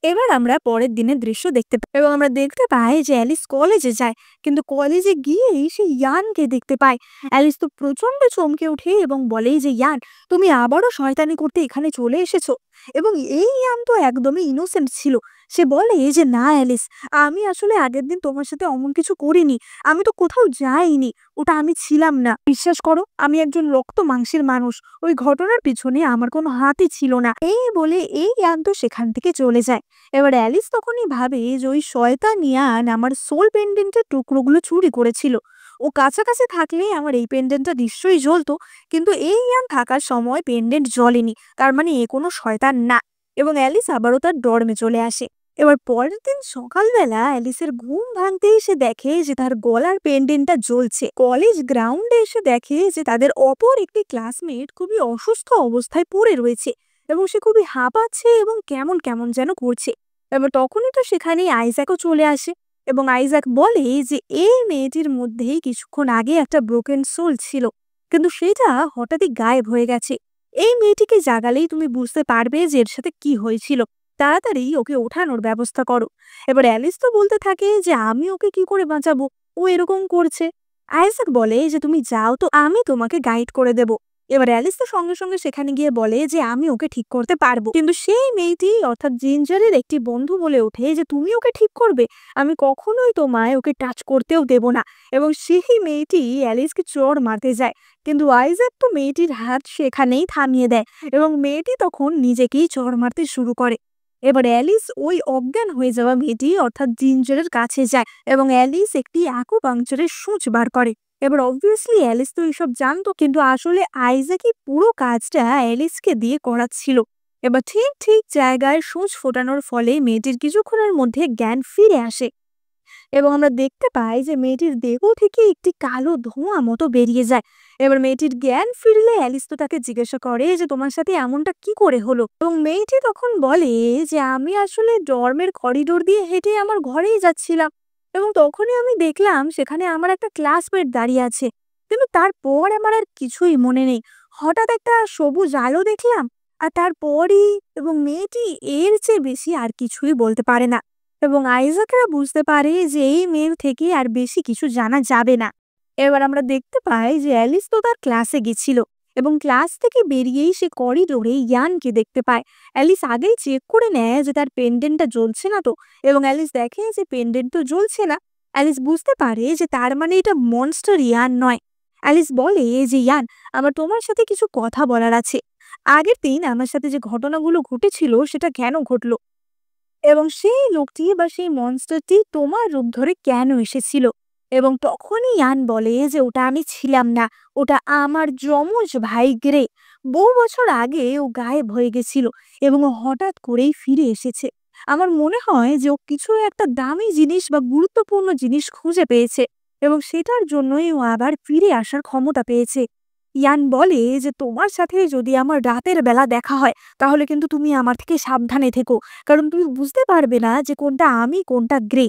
এবার আমরা পরের দিনের দৃশ্য দেখতে পাই এবং আমরা দেখতে পাই যে অ্যালিস কলেজে যায়, কিন্তু কলেজে গিয়েই সে ইয়ানকে দেখতে পায়। অ্যালিস তো প্রচন্ড চমকে ওঠে এবং বলে যে ইয়ান, তুমি আবারও শয়তানি করতে এখানে চলে এসেছো। এবং এই ইয়ান তো একদমই ইনোসেন্ট ছিল। সে বলে যে না অ্যালিস, আমি আসলে আগের দিন তোমার সাথে অমন কিছু করিনি, আমি তো কোথাও যাইনি, ওটা আমি ছিলাম না, বিশ্বাস করো, আমি একজন রক্ত মাংসের মানুষ, ওই ঘটনার পিছনে আমার কোনো হাতই ছিল না। এই বলে এই ইয়ান তো সেখান থেকে চলে যায়। এবার অ্যালিস তখনই ভাবে যে ওই শয়তান ইয়ান আমার সোল পেন্ডেন্টের টুকরোগুলো চুরি করেছিল, ও কাছাকাছি থাকলে আমার এই পেন্ডেন্টটা নিশ্চয়ই জ্বলতো, কিন্তু এই ইয়ান থাকার সময় পেন্ডেন্ট জ্বলেনি, তার মানে এ কোনো শয়তান না। এবং অ্যালিস আবারও তার ডর্মে চলে আসে। এবার পরের দিন সকালবেলা অ্যালিসের ঘুম ভাঙতেই সে দেখে যে তার গলার পেন্ডেন্টটা জ্বলছে। কলেজ গ্রাউন্ডে এসে দেখে যে তাদের অপর একটি ক্লাসমেট খুবই অসুস্থ অবস্থায় পড়ে রয়েছে এবং সে খুবই হাঁপাচ্ছে এবং কেমন কেমন যেন করছে। এবার তখনই তো সেখানে আইজ্যাকও চলে আসে এবং আইজ্যাক বলে যে এই মেয়েটির মধ্যেই কিছুক্ষণ আগে একটা ব্রোকেন সোল ছিল, কিন্তু সেটা হঠাৎই গায়েব হয়ে গেছে। এই মেয়েটিকে জাগালেই তুমি বুঝতে পারবে যে এর সাথে কি হয়েছিল, তাড়াতাড়ি ওকে ওঠানোর ব্যবস্থা করো। এবার অ্যালিস তো বলতে থাকে যে আমি ওকে কি করে বাঁচাবো, ও এরকম করছে। আইজ্যাক বলে যে তুমি যাও তো, আমি তোমাকে গাইড করে দেব। এবার অ্যালিস তো সঙ্গে সঙ্গে সেখানে গিয়ে বলে যে আমি ওকে ঠিক করতে পারবো, কিন্তু সেই মেয়েটি অর্থাৎ জিঞ্জারের একটি বন্ধু বলে ওঠে যে তুমি ওকে ঠিক করবে, আমি কখনোই তোমায় ওকে টাচ করতেও দেব না। এবং সেই মেয়েটি অ্যালিসকে চড় মারতে যায়, কিন্তু আইজ্যাক তো মেয়েটির হাত সেখানেই থামিয়ে দেয় এবং মেয়েটি তখন নিজেকেই চড় মারতে শুরু করে। এবার অ্যালিস ওই অজ্ঞান হয়ে যাওয়া মেয়েটি অর্থাৎ জিঞ্জারের কাছে যায় এবং অ্যালিস একটি আকুপাংচারের সূচ বার করে। এবার অবভিয়াসলি অ্যালিস তো এইসব জানতো, কিন্তু আসলে আইজ্যাকই পুরো কাজটা অ্যালিসকে দিয়ে করাচ্ছিল। এবার ঠিক ঠিক জায়গায় সূচ ফোটানোর ফলে মেয়েটির কিছুক্ষণের মধ্যে জ্ঞান ফিরে আসে এবং আমরা দেখতে পাই যে মেয়েটির দেহ থেকে একটি কালো ধোঁয়া মতো বেরিয়ে যায়। এবার মেয়েটির জ্ঞান ফিরলে অ্যালিস তো তাকে জিজ্ঞাসা করে যে তোমার সাথে এমনটা কি করে হলো, এবং মেয়েটি তখন বলে যে আমি আসলে ডর্মের করিডোর দিয়ে হেঁটে আমার ঘরেই যাচ্ছিলাম এবং তখনই আমি দেখলাম সেখানে আমার একটা ক্লাসমেট দাঁড়িয়ে আছে, কিন্তু তারপর আমার আর কিছুই মনে নেই। হঠাৎ একটা সবুজ আলো দেখলাম আর তারপরই, এবং মেয়েটি এর চেয়ে বেশি আর কিছুই বলতে পারে না এবং আইজাকরা বুঝতে পারে যে এই মেয়ের থেকে আর বেশি কিছু জানা যাবে না। এবার আমরা দেখতে পাই যে অ্যালিস তো তার ক্লাসে গেছিল এবং ক্লাস থেকে বেরিয়েই সে করিডোরে ইয়ানকে দেখতে পায়। অ্যালিস আগেই চেক করে নেয় যে তার পেন্ডেন্টটা জ্বলছে না তো, এবং অ্যালিস দেখে যে পেন্ডেন্ট তো জ্বলছে না। অ্যালিস বুঝতে পারে যে তার মানে এটা মনস্টার ইয়ান নয়। অ্যালিস বলে যে ইয়ান, আমার তোমার সাথে কিছু কথা বলার আছে। আগের দিন আমার সাথে যে ঘটনাগুলো ঘটেছিল সেটা কেন ঘটলো, এবং সেই লোকটি বা সেই মনস্টারটি তোমার রূপ ধরে কেন এসেছিল। এবং তখনই ইয়ান বলে যে ওটা আমি ছিলাম না, ওটা আমার যমজ ভাই গ্রে। বহু বছর আগে ও গায়েব হয়ে গেছিল এবং ও হঠাৎ করেই ফিরে এসেছে। আমার মনে হয় যে ও কিছু একটা দামি জিনিস বা গুরুত্বপূর্ণ জিনিস খুঁজে পেয়েছে এবং সেটার জন্যই ও আবার ফিরে আসার ক্ষমতা পেয়েছে। ইয়ান বলে যে তোমার সাথে যদি আমার রাতের বেলা দেখা হয় তাহলে কিন্তু তুমি আমার থেকে সাবধানে থেকো, কারণ তুমি বুঝতে পারবে না যে কোনটা আমি কোনটা গ্রে।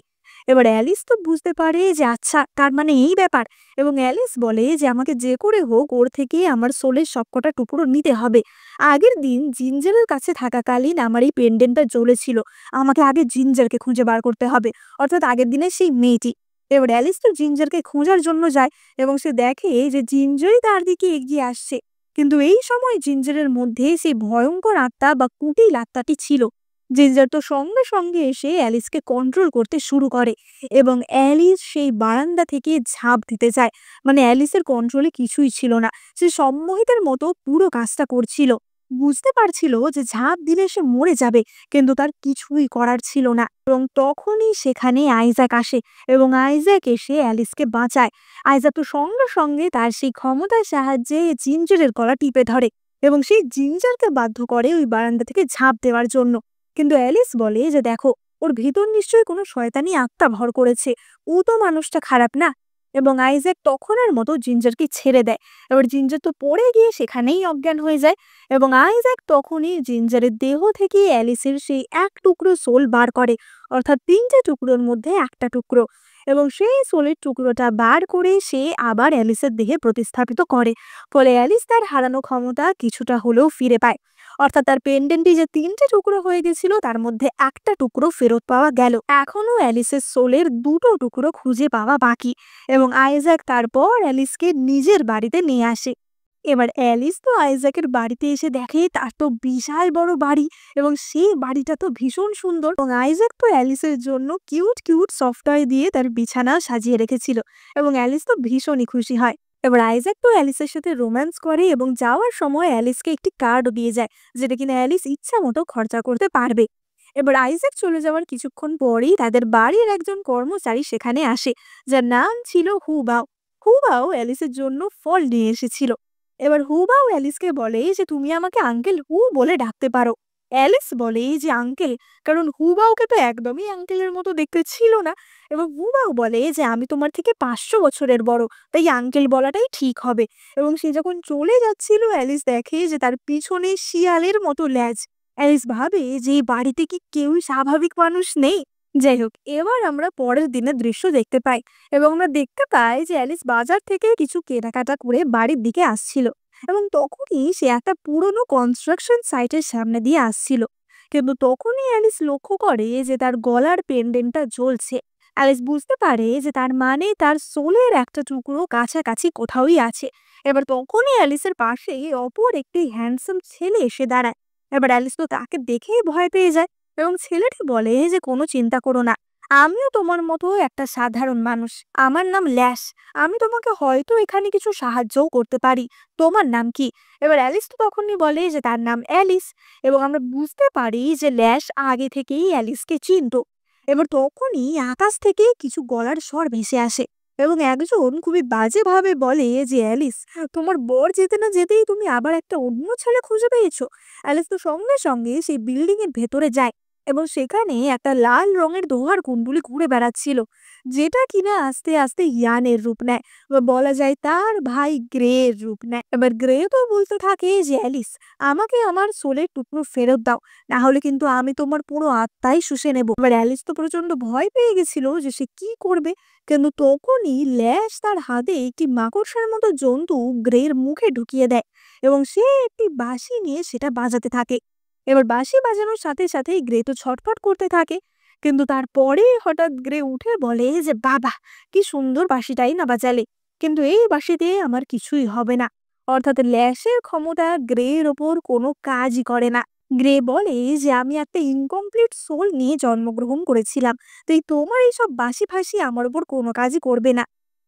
এবার অ্যালিস তো বুঝতে পারে যে আচ্ছা তার মানে এই ব্যাপার, এবং অ্যালিস বলে যে আমাকে যে করে হোক ওর থেকে আমার সোলের সবকটা টুকরো নিতে হবে। আগের দিন জিঞ্জারের কাছে থাকাকালীন আমার এই পেন্ডেন্টটা জ্বলেছিল, আমাকে আগে জিঞ্জারকে খুঁজে বার করতে হবে, অর্থাৎ আগের দিনের সেই মেয়েটি। এবার অ্যালিস তো জিঞ্জারকে খোঁজার জন্য যায় এবং সে দেখে যে জিঞ্জারই তার দিকে এগিয়ে আসছে, কিন্তু এই সময় জিঞ্জারের মধ্যে সেই ভয়ঙ্কর আত্মা বা কুটিল আত্মাটি ছিল। জিঞ্জার তো সঙ্গে সঙ্গে এসে অ্যালিসকে কন্ট্রোল করতে শুরু করে এবং অ্যালিস সেই বারান্দা থেকে ঝাঁপ দিতে যায়। মানে অ্যালিসের কন্ট্রোলে কিছুই ছিল না, সে সম্মোহিতের মতো পুরো কাজটা করছিল। বুঝতে পারছিল যে ঝাঁপ দিলে সে মরে যাবে, কিন্তু তার কিছুই করার ছিল না। এবং তখনই সেখানে আইজ্যাক আসে এবং আইজ্যাক এসে অ্যালিসকে বাঁচায়। আইজ্যাক তো সঙ্গে সঙ্গে তার সেই ক্ষমতার সাহায্যে জিঞ্জারের গলা টিপে ধরে এবং সেই জিঞ্জারকে বাধ্য করে ওই বারান্দা থেকে ঝাঁপ দেওয়ার জন্য। কিন্তু অ্যালিস বলে যে দেখো, ওর ভিতর নিশ্চয়ই কোনো শয়তানি আত্মা ভর করেছে, ও তো মানুষটা খারাপ না। এবং আইজ্যাক তখনের মতো জিঞ্জারকে ছেড়ে দেয়। এবার জিঞ্জার তো পড়ে গিয়ে সেখানেই অজ্ঞান হয়ে যায় এবং আইজ্যাক তখনই জিঞ্জারের দেহ থেকে অ্যালিসের সেই এক টুকরো সোল বার করে, অর্থাৎ তিনটে টুকরোর মধ্যে একটা টুকরো, এবং সেই সোলের টুকরোটা বার করে সে আবার অ্যালিসের দেহে প্রতিস্থাপিত করে। ফলে অ্যালিস তার হারানো ক্ষমতা কিছুটা হলেও ফিরে পায়, অর্থাৎ তার পেন্ডেন্টটি যে তিনটে টুকরো হয়ে গেছিল তার মধ্যে একটা টুকরো ফেরত পাওয়া গেল। এখনো অ্যালিসের সোলের দুটো টুকরো খুঁজে পাওয়া বাকি এবং আইজ্যাক তারপর অ্যালিসকে নিজের বাড়িতে নিয়ে আসে। এবার অ্যালিস তো আইজ্যাকের বাড়িতে এসে দেখে তার তো বিশাল বড় বাড়ি এবং সেই বাড়িটা তো ভীষণ সুন্দর, এবং আইজ্যাক তো অ্যালিসের জন্য কিউট কিউট সফটওয়্যার দিয়ে তার বিছানা সাজিয়ে রেখেছিল এবং অ্যালিস তো ভীষণই খুশি হয়। এবার আইজ্যাক তো অ্যালিসের সাথে রোম্যান্স করে এবং যাওয়ার সময় অ্যালিসকে একটি কার্ডও দিয়ে যায়, যেটা কিনা অ্যালিস ইচ্ছা মতো খরচা করতে পারবে। এবার আইজ্যাক চলে যাওয়ার কিছুক্ষণ পরেই তাদের বাড়ির একজন কর্মচারী সেখানে আসে, যার নাম ছিল হুবাও। হুবাও অ্যালিসের জন্য ফল নিয়ে এসেছিল। এবার হুবাও অ্যালিসকে বলে যে তুমি আমাকে আঙ্কেল হু বলে ডাকতে পারো। অ্যালিস বলে যে আঙ্কেল, কারণ হুবাওকে তো একদমই আঙ্কেলের মতো দেখতে ছিল না, এবং হুবাও বলে যে আমি তোমার থেকে 500 বছরের বড়, তাই আঙ্কেল বলাটাই ঠিক হবে। এবং সে যখন চলে যাচ্ছিল অ্যালিস দেখে যে তার পিছনে শিয়ালের মতো ল্যাজ। অ্যালিস ভাবে যে এই বাড়িতে কি কেউই স্বাভাবিক মানুষ নেই। যাই হোক, এবার আমরা পরের দিনের দৃশ্য দেখতে পাই এবং আমরা দেখতে পাই যে অ্যালিস বাজার থেকে কিছু কেনাকাটা করে বাড়ির দিকে আসছিল এবং তখনই সে একটা পুরনো কনস্ট্রাকশন সাইটের সামনে দিয়ে আসছিল। কিন্তু তখনই অ্যালিস লক্ষ্য করে যে তার গলার পেন্ডেন্টটা জ্বলছে। অ্যালিস বুঝতে পারে যে তার মানে তার সোলের একটা টুকরো কাছাকাছি কোথাওই আছে। এবার তখনই অ্যালিসের পাশে অপর একটি হ্যান্ডসাম ছেলে এসে দাঁড়ায়। এবার অ্যালিস তো তাকে দেখেই ভয় পেয়ে যায় এবং ছেলেটি বলে যে কোনো চিন্তা করো না, আমিও তোমার মতো একটা সাধারণ মানুষ। আমার নাম ল্যাশ। আমি তোমাকে হয়তো এখানে কিছু সাহায্যও করতে পারি। তোমার নাম কি? এবার অ্যালিস তো তখনই বলে যে তার নাম অ্যালিস। এবং আমরা বুঝতে পারি যে ল্যাশ আগে থেকেই অ্যালিসকে চিনতো। এবার তখনই আকাশ থেকে কিছু গলার স্বর ভেসে আসে এবং একজন খুবই বাজেভাবে বলে যে অ্যালিস, তোমার বর যেতে না যেতেই তুমি আবার একটা অন্য ছেলে খুঁজে পেয়েছো। অ্যালিস তো সঙ্গে সঙ্গে সেই বিল্ডিং এর ভেতরে যায় এবং সেখানে একটা লাল রঙের লোহার কুণ্ডুলি ঘুরে বেড়াচ্ছিল, যেটা কিনা আস্তে আস্তে ইয়ানের রূপ নেয় বা বলা যায় তার ভাই গ্রে এর রূপ নেয়। এবার গ্রে তো বলতে থাকে যে অ্যালিস, আমাকে আমার সোলের টুকরো ফেরত দাও, না হলে কিন্তু আমি তোমার পুরো আত্মাই শুষে নেব। এবার অ্যালিস তো প্রচন্ড ভয় পেয়ে গেছিল যে সে কি করবে, কিন্তু তখনই ল্যাশ তার হাতে একটি মাকড়সার মতো জন্তু গ্রের মুখে ঢুকিয়ে দেয় এবং সে একটি বাঁশি নিয়ে সেটা বাজাতে থাকে। এবার বাঁশি বাজানোর সাথে সাথেই গ্রে তো ছটফট করতে থাকে, কিন্তু তারপরে হঠাৎ গ্রে উঠে বলে যে বাবা, কি সুন্দর বাঁশিটাই না বাজালে, কিন্তু এই বাঁশিতে আমার কিছুই হবে না। অর্থাৎ ল্যাশের ক্ষমতা গ্রের ওপর কোনো কাজই করে না। গ্রে বলে যে আমি একটা ইনকমপ্লিট সোল নিয়ে জন্মগ্রহণ করেছিলাম, তাই তোমার এইসব বাঁশি ফাঁসি আমার উপর কোনো কাজই করবে না।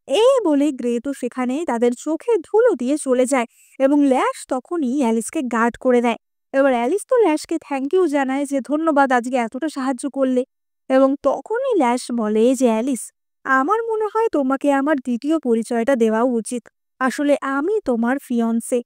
এই বলে গ্রে তো সেখানে তাদের চোখে ধুলো দিয়ে চলে যায় এবং ল্যাশ তখনই অ্যালিসকে গার্ড করে দেয়। এবার অ্যালিস তো ল্যাশকে থ্যাংক ইউ জানায় যে ধন্যবাদ আজকে এতটা সাহায্য করলে। এবং তখনই ল্যাশ বলে যে অ্যালিস, আমার মনে হয় তোমাকে আমার দ্বিতীয় পরিচয়টা দেওয়া উচিত। আসলে আমি তোমার ফিয়ন্সে।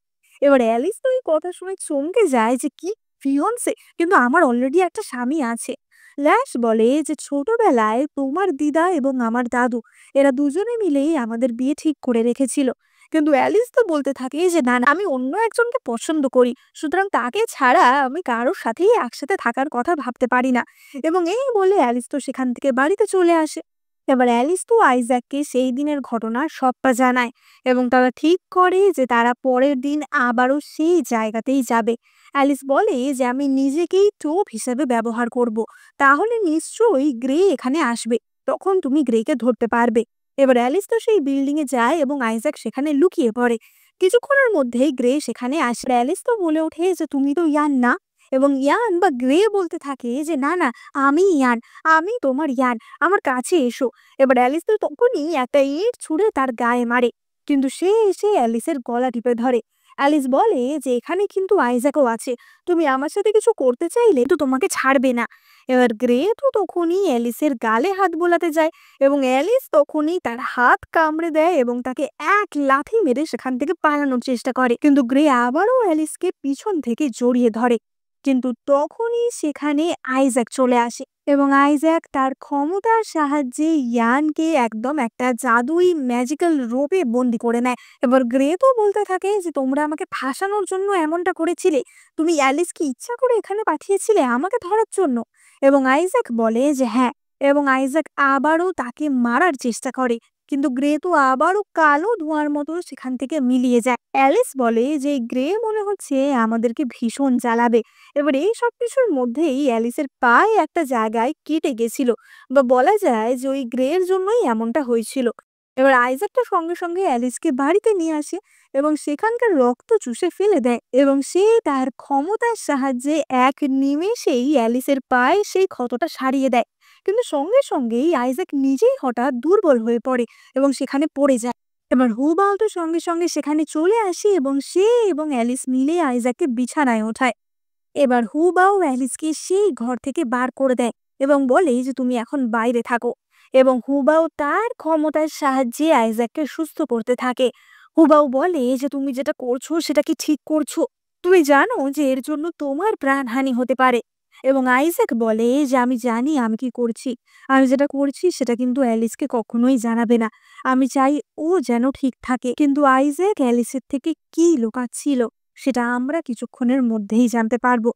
এবার অ্যালিস তো এই কথা শুনে চমকে যায় যে কি, ফিয়ন্সে? কিন্তু আমার অলরেডি একটা স্বামী আছে। ল্যাশ বলে যে ছোটবেলায় তোমার দিদা এবং আমার দাদু, এরা দুজনে মিলেই আমাদের বিয়ে ঠিক করে রেখেছিল। কিন্তু অ্যালিস তো বলতে থাকে যে না না, আমি অন্য একজনকে পছন্দ করি, সুতরাং তাকে ছাড়া আমি কারোর সাথেই একসাথে থাকার কথা ভাবতে পারি না। এবং এই বলে অ্যালিস তো সেখান থেকে বাড়িতে চলে আসে। এবার অ্যালিস তো আইজ্যাককে সেই দিনের ঘটনার সবটা জানায় এবং তারা ঠিক করে যে তারা পরের দিন আবারও সেই জায়গাতেই যাবে। অ্যালিস বলে যে আমি নিজেকেই টোপ হিসেবে ব্যবহার করব, তাহলে নিশ্চয়ই গ্রে এখানে আসবে, তখন তুমি গ্রেকে ধরতে পারবে। এবার অ্যালিস তো সেই বিল্ডিং এ যায় এবং আইজ্যাক সেখানে লুকিয়ে পড়ে। কিছুক্ষণের মধ্যেই গ্রে সেখানে আসে। অ্যালিস তো বলে ওঠে যে তুমি তো ইয়ান না। এবং ইয়ান বা গ্রে বলতে থাকে যে না না, আমি ইয়ান, আমি তোমার ইয়ান, আমার কাছে এসো। এবার অ্যালিস তো তখনই একটা ইট ছুঁড়ে তার গায়ে মারে, কিন্তু সে এসে অ্যালিসের গলা টিপে ধরে। অ্যালিস বলে যে এখানে কিন্তু আইজ্যাকও আছে, তুমি আমার সাথে কিছু করতে চাইলে তো তোমাকে ছাড়বে না। এবার গ্রে তো তখনই অ্যালিসের গালে হাত বোলাতে যায় এবং অ্যালিস তখনই তার হাত কামড়ে দেয় এবং তাকে এক লাথি মেরে সেখান থেকে পালানোর চেষ্টা করে, কিন্তু গ্রে আবারও অ্যালিসকে পিছন থেকে জড়িয়ে ধরে। কিন্তু তখনই সেখানে আইজ্যাক চলে আসে এবং আইজ্যাক তার ক্ষমতার সাহায্যে ইয়ানকে একদম একটা জাদুই ম্যাজিক্যাল রোপে বন্দি করে নেয়। এবার গ্রে তো বলতে থাকে যে তোমরা আমাকে ফাঁসানোর জন্য এমনটা করেছিলে, তুমি অ্যালিসকে ইচ্ছা করে এখানে পাঠিয়েছিলে আমাকে ধরার জন্য। এবং আইজ্যাক বলে যে হ্যাঁ, এবং আইজ্যাক আবারও তাকে মারার চেষ্টা করে, কিন্তু গ্রে তো আবারও কালো ধোঁয়ার মতো সেখান থেকে মিলিয়ে যায়। অ্যালিস বলে যে গ্রে মনে হচ্ছে আমাদেরকে ভীষণ জ্বালাবে। এবার এই সব কিছুর মধ্যেই অ্যালিসের পায়ে একটা জায়গায় কেটে গেছিল, বা বলা যায় যে ওই গ্রের জন্যই এমনটা হয়েছিল। এবার আইজ্যাকটা সঙ্গে সঙ্গে অ্যালিসকে বাড়িতে নিয়ে আসে এবং সেখানকার রক্ত চুষে ফেলে দেয় এবং সে তার ক্ষমতার সাহায্যে এক নিমেষেই অ্যালিসের পায়ে সেই ক্ষতটা সারিয়ে দেয়। কিন্তু সঙ্গে সঙ্গেই আইজ্যাক নিজেই হঠাৎ দুর্বল হয়ে পড়ে এবং সেখানে পড়ে যায়। এবার হুবাও তো সঙ্গে সঙ্গে সেখানে চলে আসে এবং সে এবং অ্যালিস মিলে আইজ্যাককে বিছানায় ওঠায়। এবার হুবাও অ্যালিসকে সেই ঘর থেকে বার করে দেয় এবং বলে যে তুমি এখন বাইরে থাকো। এবং হুবাও তার ক্ষমতার সাহায্যে আইজ্যাককে সুস্থ করতে থাকে। হুবাও বলে যে তুমি যেটা করছো সেটা কি ঠিক করছো? তুমি জানো যে এর জন্য তোমার প্রাণহানি হতে পারে। এবং আইজ্যাক বলে যে আমি জানি আমি কি করছি, আমি যেটা করছি সেটা কিন্তু অ্যালিসকে কখনোই জানাবে না, আমি চাই ও যেন ঠিক থাকে। কিন্তু আইজ্যাক অ্যালিসের থেকে কি লুকাচ্ছিল সেটা আমরা কিছুক্ষণের মধ্যেই জানতে পারবো।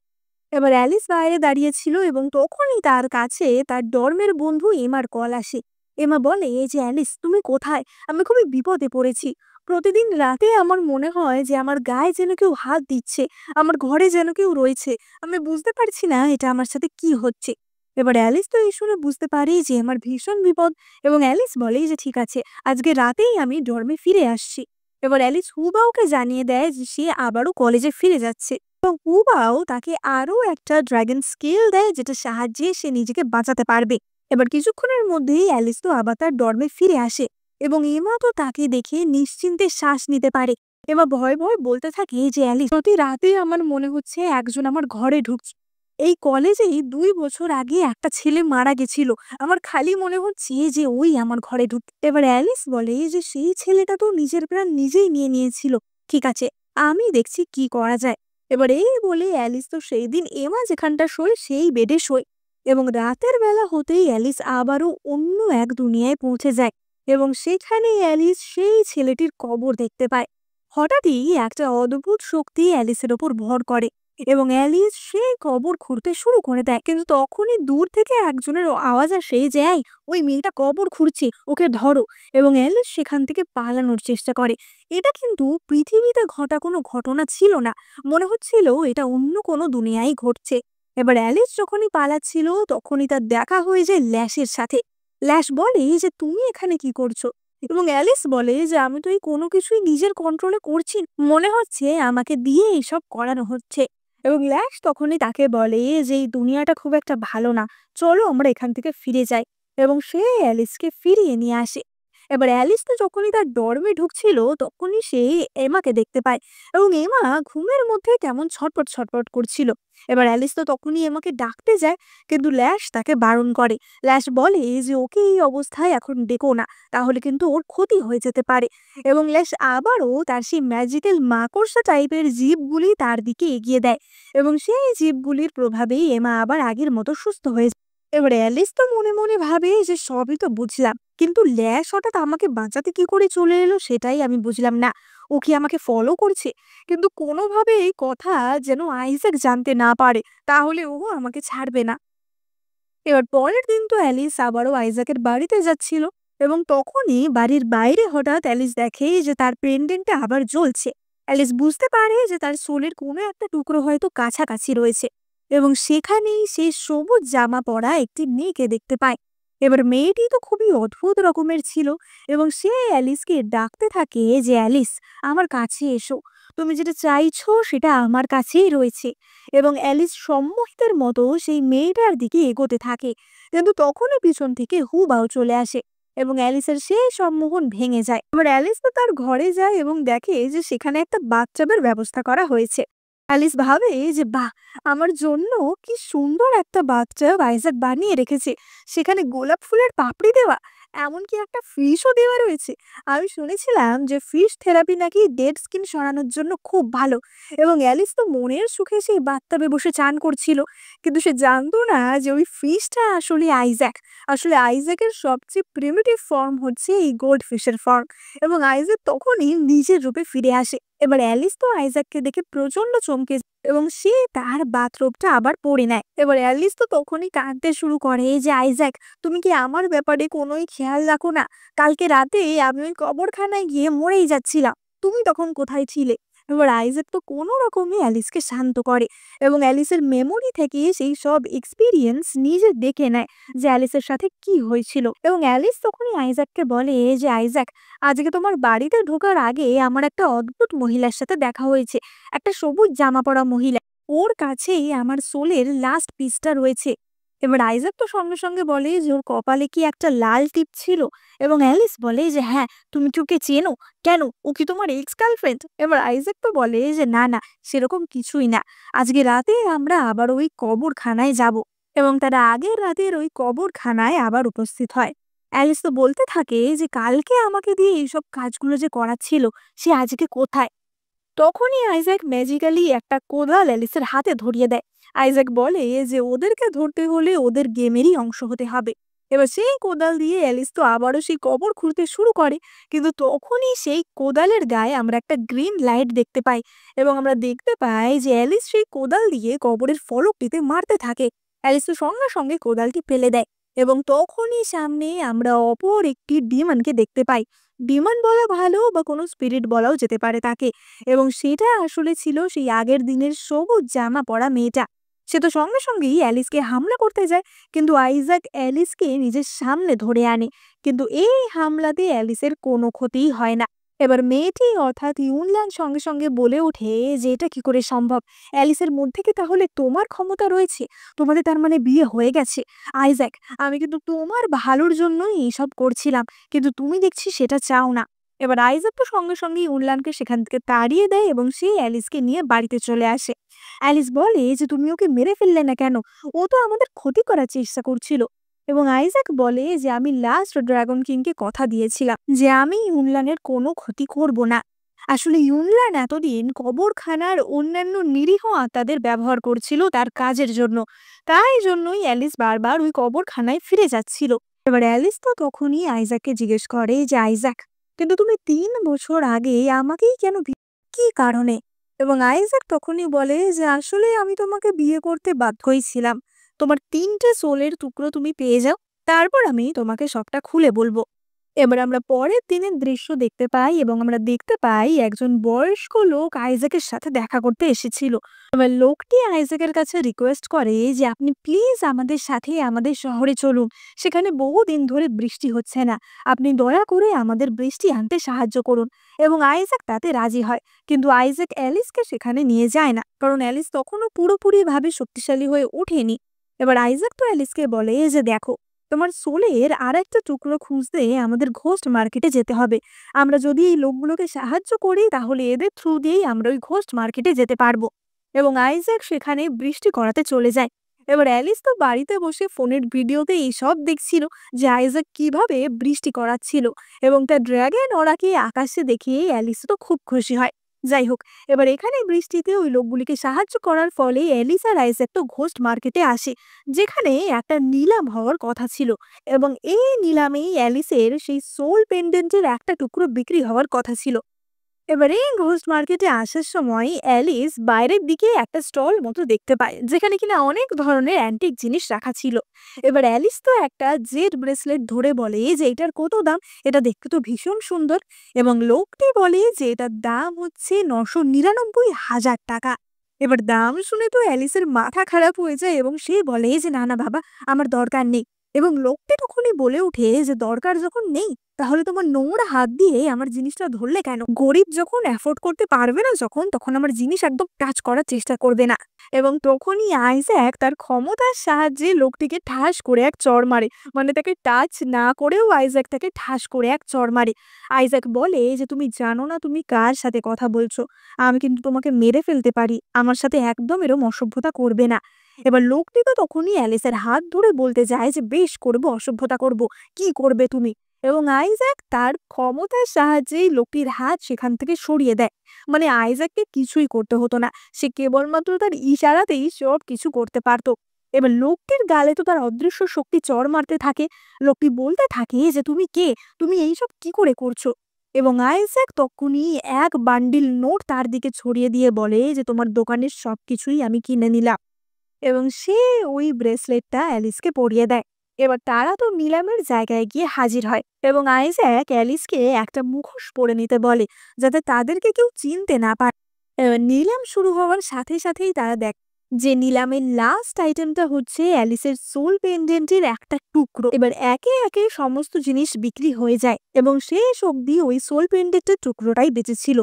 এবার অ্যালিস বাইরে দাঁড়িয়েছিল এবং তখনই তার কাছে তার ডর্মের বন্ধু এমার কল আসে। এমা বলে যে অ্যালিস তুমি কোথায়, আমি খুবই বিপদে পড়েছি। প্রতিদিন রাতে আমার মনে হয় যে আমার গায়ে যেন কেউ হাত দিচ্ছে, আমার ঘরে যেন কেউ রয়েছে, আমি বুঝতে পারছি না এটা আমার সাথে কি হচ্ছে। এবার অ্যালিস তো এই শুনে বুঝতে পারে যে আমার ভীষণ বিপদ, এবং অ্যালিস বলে যে ঠিক আছে, আজকে রাতেই আমি ডর্মে ফিরে আসছি। এবার অ্যালিস হুবাওকে জানিয়ে দেয় যে সে আবারও কলেজে ফিরে যাচ্ছে, এবং হুবাও তাকে আরো একটা ড্রাগন স্কেল দেয় যেটা সাহায্যে সে নিজেকে বাঁচাতে পারবে। এবার কিছুক্ষণের মধ্যেই অ্যালিস তো আবার তার ডর্মে ফিরে আসে, এবং এমা তো তাকে দেখে নিশ্চিন্তে শ্বাস নিতে পারে। এবার ভয়ে ভয়ে বলতে থাকে যে অ্যালিস, প্রতি রাতে আমার মনে হচ্ছে একজন আমার ঘরে ঢুকছে। এই কলেজেই ২ বছর আগে একটা ছেলে মারা গেছিল। আমার খালি মনে হচ্ছে যে ওই আমার ঘরে এবার অ্যালিস বলে যে সেই ছেলেটা তো নিজের প্রাণ নিজেই নিয়ে নিয়েছিল। ঠিক আছে, আমি দেখছি কি করা যায়। এবার এই বলে অ্যালিস তো সেই দিন এমা যেখানটা শোয় সেই বেডে শোয়, এবং রাতের বেলা হতেই অ্যালিস আবারও অন্য এক দুনিয়ায় পৌঁছে যায়, এবং সেখানে অ্যালিস সেই ছেলেটির কবর দেখতে পায়। হঠাৎই একটা অদ্ভুত শক্তি অ্যালিসের ওপর ভর করে, এবং অ্যালিস সেই কবর খুঁড়তে শুরু করে দেয়। কিন্তু তখনই দূর থেকে একজনের আওয়াজ আসে যে এই, ওই মেয়েটা কবর খুঁড়ছে, ওকে ধরো। এবং অ্যালিস সেখান থেকে পালানোর চেষ্টা করে। এটা কিন্তু পৃথিবীতে ঘটা কোনো ঘটনা ছিল না, মনে হচ্ছিল এটা অন্য কোনো দুনিয়ায় ঘটছে। এবার অ্যালিস যখনই পালাচ্ছিল তখনই তার দেখা হয়ে যায় ল্যাশের সাথে। ল্যাশ বলে যে তুমি এখানে কি করছো, এবং অ্যালিস বলে যে আমি তো এই কোনো কিছুই নিজের কন্ট্রোলে করছি না। মনে হচ্ছে আমাকে দিয়ে এসব করানো হচ্ছে। এবং ল্যাশ তখনই তাকে বলে যে এই দুনিয়াটা খুব একটা ভালো না, চলো আমরা এখান থেকে ফিরে যাই। এবং সে অ্যালিসকে ফিরিয়ে নিয়ে আসে। এবার অ্যালিস তো যখনই তার ডর্মে ঢুকছিল তখনই সে এমাকে দেখতে পায়, এবং এমা ঘুমের মধ্যে কেমন ছটপট ছটপট করছিল। এবার অ্যালিস তো তখনই এমাকে ডাকতে যায়, কিন্তু ল্যাশ তাকে বারণ করে। ল্যাশ বলে যে ওকে এই অবস্থায় এখন ডেকো না, তাহলে কিন্তু ওর ক্ষতি হয়ে যেতে পারে। এবং ল্যাশ আবারও তার সেই ম্যাজিক্যাল মাকড়সা টাইপের জীবগুলি তার দিকে এগিয়ে দেয়, এবং সেই জীবগুলির প্রভাবেই এমা আবার আগের মতো সুস্থ হয়ে যায়। এবার অ্যালিস তো মনে মনে ভাবে যে সবই তো বুঝলাম, কিন্তু ল্যাশ হঠাৎ আমাকে বাঁচাতে কি করে চলে এলো সেটাই আমি বুঝলাম না। ও কি আমাকে ফলো করছে? কিন্তু কোনোভাবে এই কথা যেন আইজ্যাক জানতে না পারে, তাহলে ও আমাকে ছাড়বে না। এবার পরের দিন তো অ্যালিস আবারও আইজ্যাকের বাড়িতে যাচ্ছিল, এবং তখনই বাড়ির বাইরে হঠাৎ অ্যালিস দেখে যে তার পেন্ডেন্টটা আবার জ্বলছে। অ্যালিস বুঝতে পারে যে তার সোলের কোনো একটা টুকরো হয়তো কাছাকাছি রয়েছে, এবং সেখানেই সে সবুজ জামা পরা একটি মেয়েকে দেখতে পায়। এবার মেয়েটি তো খুবই অদ্ভুত রকমের ছিল, এবং সে অ্যালিসকে ডাকতে থাকে যে অ্যালিস, আমার কাছে এসো, তুমি যেটা চাইছো সেটা আমার কাছেই রয়েছে। এবং অ্যালিস সম্মোহিতের মতো সেই মেয়েটার দিকে এগোতে থাকে, কিন্তু তখনই পিছন থেকে হুবাও চলে আসে, এবং অ্যালিসের সেই সম্মোহন ভেঙে যায়। এবার অ্যালিস তো তার ঘরে যায় এবং দেখে যে সেখানে একটা বাথটাবের ব্যবস্থা করা হয়েছে। অ্যালিস ভাবে যে বাহ, আমার জন্য কি সুন্দর একটা বাথটাব আইজ্যাক বানিয়ে রেখেছে, সেখানে গোলাপ ফুলের পাপড়ি দেওয়া, এমনকি একটা ফিশও দেওয়া রয়েছে। আমি শুনেছিলাম যে ফিশ থেরাপি নাকি ডেড স্কিন সরানোর জন্য খুব ভালো। এবং অ্যালিস তো মনের সুখে সেই বাথটাবে বসে চান করছিল, কিন্তু সে জানতো না যে ওই ফিশটা আসলে আইজ্যাক। আসলে আইজ্যাকের সবচেয়ে প্রিমিটিভ ফর্ম হচ্ছে এই গোল্ড ফিশের ফর্ম, এবং আইজ্যাক তখনই নিজের রূপে ফিরে আসে। এবার অ্যালিস তো আইজ্যাককে দেখে প্রচন্ড চমকে যায়, এবং সে তার বাথরোবটা আবার পরে নেয়। এবার অ্যালিস তো তখনই কাঁদতে শুরু করে যে আইজ্যাক, তুমি কি আমার ব্যাপারে কোনোই খেয়াল রাখো না? কালকে রাতে আমি ওই কবরখানায় গিয়ে মরেই যাচ্ছিলাম, তুমি তখন কোথায় ছিলে? এবার আইজ্যাক তো কোনো রকমে অ্যালিসকে শান্ত করে, এবং অ্যালিসের মেমোরি থেকে সেই সব এক্সপিরিয়েন্স নিজে দেখে নেয় যে অ্যালিসের সাথে কি হয়েছিল। এবং অ্যালিস তখনই আইজ্যাককে বলে যে আইজ্যাক, আজকে তোমার বাড়িতে ঢোকার আগে আমার একটা অদ্ভুত মহিলার সাথে দেখা হয়েছে, একটা সবুজ জামা পরা মহিলা। ওর কাছেই আমার সোলের লাস্ট পিসটা রয়েছে। এবার আইজ্যাক তো সঙ্গে সঙ্গে বলে যে ওর কপালে কি একটা লাল টিপ ছিল, এবং অ্যালিস বলে যে হ্যাঁ, তুমি কি ওকে চেনো? কেন, ও কি তোমার এক্স গার্লফ্রেন্ড? এবার আইজ্যাক তো বলে যে না না, সেরকম কিছুই না, আজকে রাতে আমরা আবার ওই কবরখানায় যাব। এবং তারা আগের রাতের ওই কবরখানায় আবার উপস্থিত হয়। অ্যালিস তো বলতে থাকে যে কালকে আমাকে দিয়ে এইসব কাজগুলো যে করাচ্ছিল, সে আজকে কোথায়? তখনই আইজ্যাক ম্যাজিক্যালি একটা কোদাল অ্যালিসের হাতে ধরিয়ে দেয়। আইজ্যাক বলে যে ওদেরকে ধরতে হলে ওদের গেমেরই অংশ হতে হবে। এবার সেই কোদাল দিয়ে অ্যালিস তো আবারও সেই কবর খুঁড়তে শুরু করে, কিন্তু তখনই সেই কোদালের গায়ে আমরা একটা গ্রিন লাইট দেখতে পাই, এবং আমরা দেখতে পাই যে অ্যালিস সেই কোদাল দিয়ে কবরের ফলকটিতে মারতে থাকে। অ্যালিস তো সঙ্গে সঙ্গে কোদালটি ফেলে দেয়, এবং তখনই সামনে আমরা অপর একটি ডিমনকে দেখতে পাই। ডিমন বলা ভালো, বা কোনো স্পিরিট বলাও যেতে পারে তাকে, এবং সেটা আসলে ছিল সেই আগের দিনের সবুজ জামা পরা মেয়েটা। সে তো সঙ্গে সঙ্গেই অ্যালিসকে হামলা করতে যায়, কিন্তু আইজাক অ্যালিসকে নিজের সামনে ধরে আনে। কিন্তু এই হামলাতে অ্যালিসের কোনো ক্ষতিই হয় না। এবার মেয়েটি অর্থাৎ ইউনলান সঙ্গে সঙ্গে বলে ওঠে যে এটা কি করে সম্ভব? অ্যালিসের মধ্যে কি তাহলে তোমার ক্ষমতা রয়েছে? তোমাদের তার মানে বিয়ে হয়ে গেছে? আইজাক, আমি কিন্তু তোমার ভালোর জন্যই এইসব করছিলাম, কিন্তু তুমি দেখছি সেটা চাও না। এবার আইজাক তো সঙ্গে সঙ্গে ইউনলানকে সেখান থেকে তাড়িয়ে দেয় এবং সে অ্যালিসকে নিয়ে বাড়িতে চলে আসে। অ্যালিস বলে যে তুমি ওকে মেরে ফেললে না কেন? ও তো আমাদের ক্ষতি করার চেষ্টা করছিল। এবং আইজাক বলে যে আমি লাস্ট ড্রাগন কিংকে কথা দিয়েছিলাম যে আমি ইউনলানের কোনো ক্ষতি করব না। আসলে ইউনলান এতদিন কবরখানার অন্যান্য নিরীহ আত্মাদের ব্যবহার করছিল তার কাজের জন্য। তাই জন্যই অ্যালিস বারবার ওই কবরখানায় ফিরে যাচ্ছিল। এবার অ্যালিস তো তখনই আইজাককে জিজ্ঞেস করে যে আইজাক, কিন্তু তুমি 3 বছর আগে আমাকেই কেন কি কারণে? এবং আইজাক তখনই বলে যে আসলে আমি তোমাকে বিয়ে করতে বাধ্যই ছিলাম। তোমার 3টে সোলের টুকরো তুমি পেয়ে যাও, তারপর আমি তোমাকে সবটা খুলে বলবো। এবার আমরা পরের দিনের দৃশ্য দেখতে পাই এবং আমরা দেখতে পাই একজন বয়স্ক লোক আইজাকের সাথে দেখা করতে এসেছিল। এবার লোকটি আইজাকের কাছে রিকোয়েস্ট করে যে আপনি প্লিজ আমাদের সাথে আমাদের শহরে চলুন, সেখানে বহুদিন ধরে বৃষ্টি হচ্ছে না, আপনি দয়া করে আমাদের বৃষ্টি আনতে সাহায্য করুন। এবং আইজাক তাতে রাজি হয়, কিন্তু আইজাক অ্যালিসকে সেখানে নিয়ে যায় না, কারণ অ্যালিস তখনও পুরোপুরিভাবে শক্তিশালী হয়ে ওঠেনি। এবার আইজাক তো অ্যালিসকে বলে যে দেখো, তোমার সোলের আর একটা টুকরো খুঁজতে আমাদের ঘোস্ট মার্কেটে যেতে হবে। আমরা যদি এই লোকগুলোকে সাহায্য করি তাহলে এদের থ্রু দিয়েই আমরা ওই ঘোস্ট মার্কেটে যেতে পারবো। এবং আইজ্যাক সেখানে বৃষ্টি করাতে চলে যায়। এবার অ্যালিস তো বাড়িতে বসে ফোনের ভিডিওতে এইসব দেখছিল যে আইজ্যাক কিভাবে বৃষ্টি করাচ্ছিল এবং তার ড্র্যাগন ওরাকে আকাশে দেখিয়ে অ্যালিস তো খুব খুশি হয়। যাই হোক, এবার এখানে বৃষ্টিতে ওই লোকগুলিকে সাহায্য করার ফলে অ্যালিস আর আইজ্যাক তো ঘোস্ট মার্কেটে আসে, যেখানে একটা নিলাম হওয়ার কথা ছিল। এবং এই নিলামেই অ্যালিসের সেই সোল পেন্ডেন্টের একটা টুকরো বিক্রি হওয়ার কথা ছিল। এবারে ঘোস্ট মার্কেটে আসার সময় অ্যালিস বাইরের দিকে একটা স্টল মতো দেখতে পায়, যেখানে কিনা অনেক ধরনের অ্যান্টিক জিনিস রাখা ছিল। এবার অ্যালিস তো একটা জেড ব্রেসলেট ধরে বলে যে এটার কত দাম, এটা দেখতে তো ভীষণ সুন্দর। এবং লোকটি বলে যে এটার দাম হচ্ছে 999,000 টাকা। এবার দাম শুনে তো অ্যালিসের মাথা খারাপ হয়ে যায় এবং সে বলে যে না না বাবা, আমার দরকার নেই। এবং লোকটি তখনই বলে ওঠে যে দরকার যখন নেই, তাহলে তোমার নোংরা হাত দিয়ে আমার জিনিসটা ধরলে কেন? গরিব যখন অ্যাফোর্ড করতে পারবে না যখন, তখন আমার জিনিস একদম টাচ করার চেষ্টা করবে না। এবং তখনই আইজ্যাক তার ক্ষমতার সাহায্যে লোকটিকে ঠাস করে এক চড় মারে। মানে তাকে টাচ না করেও আইজ্যাক তাকে ঠাস করে এক চড় মারে। আইজ্যাক বলে যে তুমি জানো না তুমি কার সাথে কথা বলছো, আমি কিন্তু তোমাকে মেরে ফেলতে পারি, আমার সাথে একদম এরম অসভ্যতা করবে না। এবার লোকটি তো তখনই অ্যালিসের হাত ধরে বলতে যায় যে বেশ করবো, অসভ্যতা করব, কি করবে তুমি? এবং আইজ্যাক তার ক্ষমতার সাহায্যেই লোকটির হাত সেখান থেকে সরিয়ে দেয়। মানে আইজ্যাককে কিছুই করতে হতো না, সে কেবলমাত্র তার ইশারাতেই সব কিছু করতে পারতো। এবার লোকটির গালে তো তার অদৃশ্য শক্তি চড় মারতে থাকে। লোকটি বলতে থাকে যে তুমি কে, তুমি এইসব কি করে করছো? এবং আইজ্যাক তখনই এক বান্ডিল নোট তার দিকে ছড়িয়ে দিয়ে বলে যে তোমার দোকানের সবকিছুই আমি কিনে নিলাম। এবং সে ওই ব্রেসলেটটা অ্যালিসকে পরিয়ে দেয়। এবার তারা তো নিলামের জায়গায় গিয়ে হাজির হয় এবং আইজ্যাক অ্যালিসকে একটা মুখোশ পরে নিতে বলে, যাতে তাদেরকে কেউ চিনতে না পারে। এবার নিলাম শুরু হওয়ার সাথে সাথেই তারা দেখ যে নিলামের লাস্ট আইটেমটা হচ্ছে অ্যালিসের সোল পেন্ডেন্টের একটা টুকরো। এবার একে একে সমস্ত জিনিস বিক্রি হয়ে যায় এবং শেষ অবধি ওই সোল পেন্ডেন্টের টুকরোটাই বেঁচেছিল।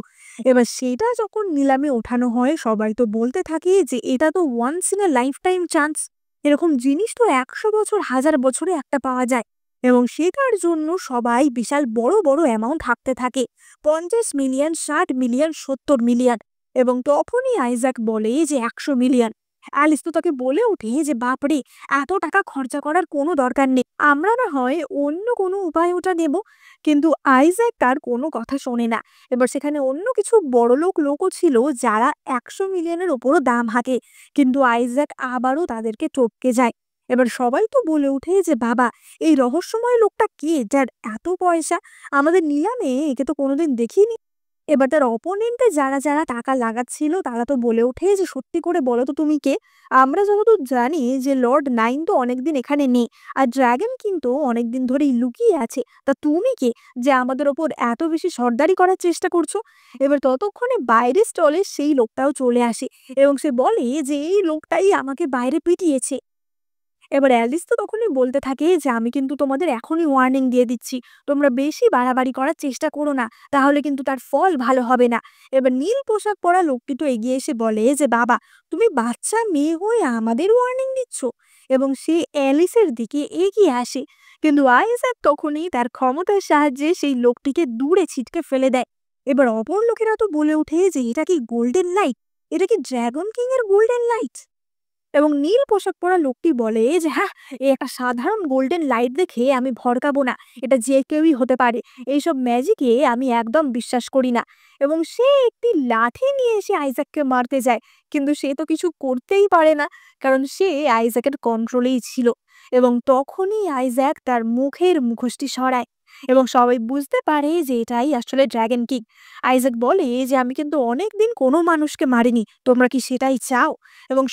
এবার সেটা যখন নিলামে ওঠানো হয়, সবাই তো বলতে থাকে যে এটা তো once in a lifetime chance, এরকম জিনিস তো 100 বছর 1000 বছরে একটা পাওয়া যায়। এবং সেটার জন্য সবাই বিশাল বড় বড় অ্যামাউন্ট হাঁকতে থাকে, 50 মিলিয়ন, 60 মিলিয়ন, 70 মিলিয়ন। এবং তখনই আইজ্যাক বলে যে 100 মিলিয়ন। অ্যালিস তো তাকে বলে ওঠে যে বাপরে, এত টাকা খরচা করার কোনো দরকার নেই, আমরা না হয় অন্য কোনো উপায় ওটা নেব। কিন্তু আইজ্যাক তার কোনো কথা শোনে না। এবার সেখানে অন্য কিছু বড়লোক লোকও ছিল যারা 100 মিলিয়নের ওপরও দাম হাঁকে, কিন্তু আইজ্যাক আবারও তাদেরকে টপকে যায়। এবার সবাই তো বলে ওঠে যে বাবা, এই রহস্যময় লোকটা কে যার এত পয়সা? আমাদের নিলামে একে তো কোনোদিন দেখিনি। এবার তার অপোনেন্টে যারা টাকা লাগাচ্ছিল তারা তো বলে ওঠে যে, "সত্যি করে বলো তো তুমি কে? আমরা যতদূর জানি যে লর্ড নাইন তো অনেকদিন এখানে নেই। আর ড্রাগন কিং তো অনেকদিন ধরেই লুকিয়ে আছে। তা তুমি কে যে আমাদের ওপর এত বেশি সর্দারি করার চেষ্টা করছো?" এবার ততক্ষণে বাইরের স্টলে সেই লোকটাও চলে আসে এবং সে বলে যে, "এই লোকটাই আমাকে বাইরে পিটিয়েছে।" এবার অ্যালিস তো তখনই বলতে থাকে যে, "আমি কিন্তু তোমাদের এখনই ওয়ার্নিং দিয়ে দিচ্ছি। তোমরা বেশি বাড়াবাড়ি করার চেষ্টা করো না। তাহলে কিন্তু তার ফল ভালো হবে না।" এবার নীল পোশাক পরা লোকটি তো এগিয়ে এসে বলে যে, "বাবা, তুমি বাচ্চা মেয়ে হয়ে আমাদের ওয়ার্নিং দিচ্ছ?" এবং সে অ্যালিসের দিকে এগিয়ে আসে। কিন্তু আইজ্যাক তখনই তার ক্ষমতার সাহায্যে সেই লোকটিকে দূরে ছিটকে ফেলে দেয়। এবার অপর লোকেরা তো বলে ওঠে যে, "এটা কি গোল্ডেন লাইট? এটা কি ড্রাগন কিং এর গোল্ডেন লাইট?" এবং নীল পোশাক পরা লোকটি বলে যে, "হ্যাঁ, এই একটা সাধারণ গোল্ডেন লাইট দেখে আমি ভড়কাবো না। এটা যে কেউই হতে পারে। এইসব ম্যাজিকে আমি একদম বিশ্বাস করি না।" এবং সে একটি লাঠি নিয়ে এসে আইজ্যাককে মারতে যায়। কিন্তু সে তো কিছু করতেই পারে না। কারণ সে আইজ্যাকের কন্ট্রোলেই ছিল। এবং তখনই আইজ্যাক তার মুখের মুখোশটি সরায় এবং সবাই বুঝতে পারে যে এটাই আসলে ড্রাগন কিং। আইজ্যাক বলে যে, "আমি কিন্তু অনেকদিন কোনো মানুষকে মারিনি। তোমরা কি সেটাই চাও?" এবং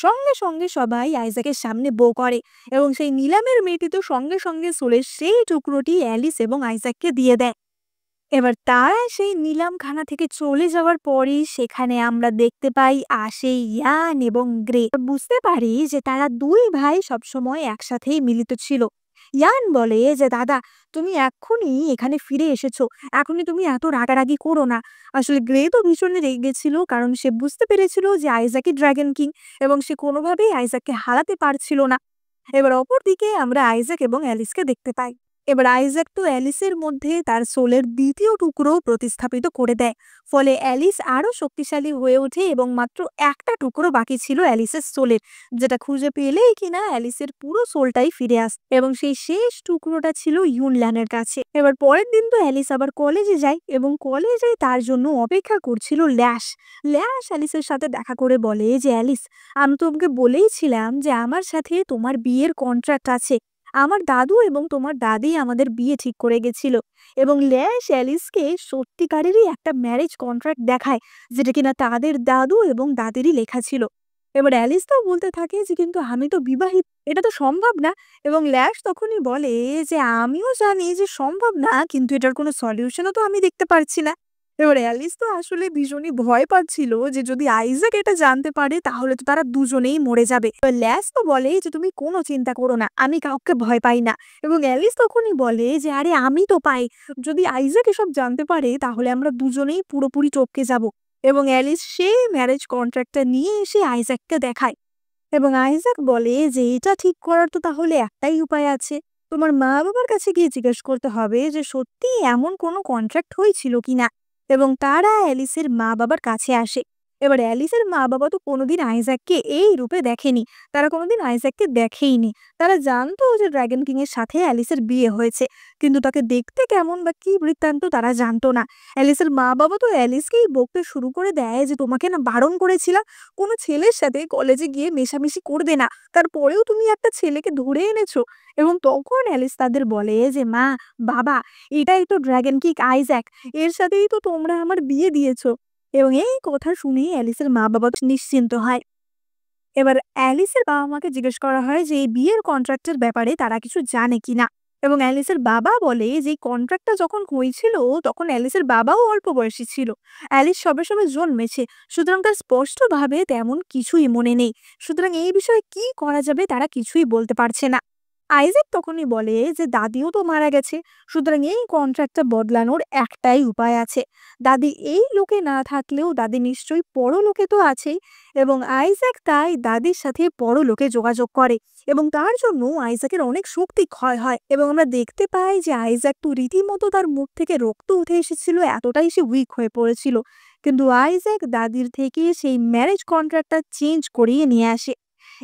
সঙ্গে সবাই আইজ্যাকের সামনে বো করে এবং সেই নিলামের মেয়েটি তো সঙ্গে সোলের সেই টুকরোটি অ্যালিস এবং আইজ্যাককে দিয়ে দেয়। এবার তারা সেই নিলামখানা থেকে চলে যাওয়ার পরেই সেখানে আমরা দেখতে পাই আসে ইয়ান এবং গ্রে। বুঝতে পারি যে তারা দুই ভাই সবসময় একসাথেই মিলিত ছিল। ইয়ান বলে যে, "দাদা, তুমি এক্ষুনি এখানে ফিরে এসেছো। এখনই তুমি এত রাগারাগি করো না।" আসলে গ্রে তো ভীষণ রেগে ছিল কারণ সে বুঝতে পেরেছিল যে আইজ্যাকই ড্রাগন কিং এবং সে কোনোভাবেই আইজ্যাককে হারাতে পারছিল না। এবার অপরদিকে আমরা আইজ্যাক এবং অ্যালিসকে দেখতে পাই। এবার আইজ্যাক তো অ্যালিসের মধ্যে তার সোলের দ্বিতীয় টুকরো প্রতিস্থাপিত করে দেয়। ফলে অ্যালিস আরো শক্তিশালী হয়ে ওঠে এবং মাত্র একটা টুকরো বাকি ছিল অ্যালিসের সোলের, যেটা খুঁজে পেলেই কিনা অ্যালিসের পুরো সোলটাই ফিরে আসে এবং সেই শেষ টুকরোটা ছিল ইউনল্যানের কাছে। এবার পরের দিন তো অ্যালিস আবার কলেজে যায় এবং কলেজে তার জন্য অপেক্ষা করছিল ল্যাশ। ল্যাশ অ্যালিসের সাথে দেখা করে বলে যে, "অ্যালিস, আমি তোমাকে বলেইছিলাম যে আমার সাথে তোমার বিয়ের কন্ট্রাক্ট আছে। আমার দাদু এবং তোমার দাদি আমাদের বিয়ে ঠিক করে গেছিল।" এবং ল্যাশ অ্যালিসকে সত্যিকারেরই একটা ম্যারেজ কন্ট্রাক্ট দেখায়, যেটা কিনা তাদের দাদু এবং দাদিরই লেখা ছিল। এবার অ্যালিস তো বলতে থাকে যে, "কিন্তু আমি তো বিবাহিত, এটা তো সম্ভব না।" এবং ল্যাশ তখনই বলে যে, "আমিও জানি যে সম্ভব না, কিন্তু এটার কোনো সলিউশনও তো আমি দেখতে পারছি না।" এবার অ্যালিস তো আসলে ভীষণই ভয় পাচ্ছিল যে যদি আইজ্যাক এটা জানতে পারে তাহলে তো তারা দুজনেই মরে যাবে। এবার ল্যাশ তো বলে যে, "তুমি কোনো চিন্তা করো না, আমি কাউকে ভয় পাই না।" এবং অ্যালিস তখনই বলে যে, "আরে আমি তো পাই। যদি আইজ্যাক এসব জানতে পারে তাহলে আমরা দুজনেই পুরোপুরি টপকে যাব।" এবং অ্যালিস সেই ম্যারেজ কন্ট্রাক্টটা নিয়ে এসে আইজ্যাককে দেখায় এবং আইজ্যাক বলে যে, "এটা ঠিক করার তো তাহলে একটাই উপায় আছে। তোমার মা-বাবার কাছে গিয়ে জিজ্ঞেস করতে হবে যে সত্যিই এমন কোনো কন্ট্রাক্ট হয়েছিল কিনা।" এবং তারা অ্যালিসের মা-বাবার কাছে আসে। এবার অ্যালিসের মা-বাবা তো কোনোদিন আইজ্যাককে এই রূপে দেখেনি। তারা কোনোদিন আইজ্যাককে দেখেইনি। তারা জানতো যে ড্রাগন কিং এর সাথে অ্যালিসের বিয়ে হয়েছে। কিন্তু তাকে দেখতে কেমন বা কি বৃত্তান্ত তারা জানতো না। অ্যালিসের মা-বাবা তো অ্যালিসকেই বকতে শুরু করে দেয় যে, "তোমাকে না বারণ করেছিলাম কোনো ছেলের সাথে কলেজে গিয়ে মেশামেশি করবে না। তারপরেও তুমি একটা ছেলেকে ধরে এনেছো।" এবং তখন অ্যালিস তাদের বলে যে, "মা, বাবা, এটাই তো ড্রাগন কিং আইজ্যাক। এর সাথেই তো তোমরা আমার বিয়ে দিয়েছো।" এবং এই কথা শুনে অ্যালিসের মা-বাবা নিশ্চিন্ত হয়। এবার অ্যালিসের বাবা-মাকে জিজ্ঞেস করা হয় যে এই বিয়ের কন্ট্রাক্টের ব্যাপারে তারা কিছু জানে কিনা। এবং অ্যালিসের বাবা বলে যে এই কন্ট্রাক্টটা যখন হয়েছিল তখন অ্যালিসের বাবাও অল্প বয়সী ছিল। অ্যালিস সবে জন্মেছে, সুতরাং তার স্পষ্টভাবে তেমন কিছুই মনে নেই। সুতরাং এই বিষয়ে কি করা যাবে তারা কিছুই বলতে পারছে না। আইজ্যাক তখনই বলে যে দাদিও তো মারা গেছে, সুতরাং এই কন্ট্রাক্টটা বদলানোর একটাই উপায় আছে। দাদি এই লোকে না থাকলেও দাদি নিশ্চয়ই পরলোকে তো আছেই। এবং আইজ্যাক তাই দাদির সাথে পরলোকে যোগাযোগ করে এবং তার জন্য আইজ্যাকের অনেক শক্তি ক্ষয় হয় এবং আমরা দেখতে পাই যে আইজ্যাক তো রীতিমতো তার মুখ থেকে রক্ত উঠে এসেছিল, এতটাই সে উইক হয়ে পড়েছিল। কিন্তু আইজ্যাক দাদির থেকে সেই ম্যারেজ কন্ট্রাক্টটা চেঞ্জ করিয়ে নিয়ে আসে।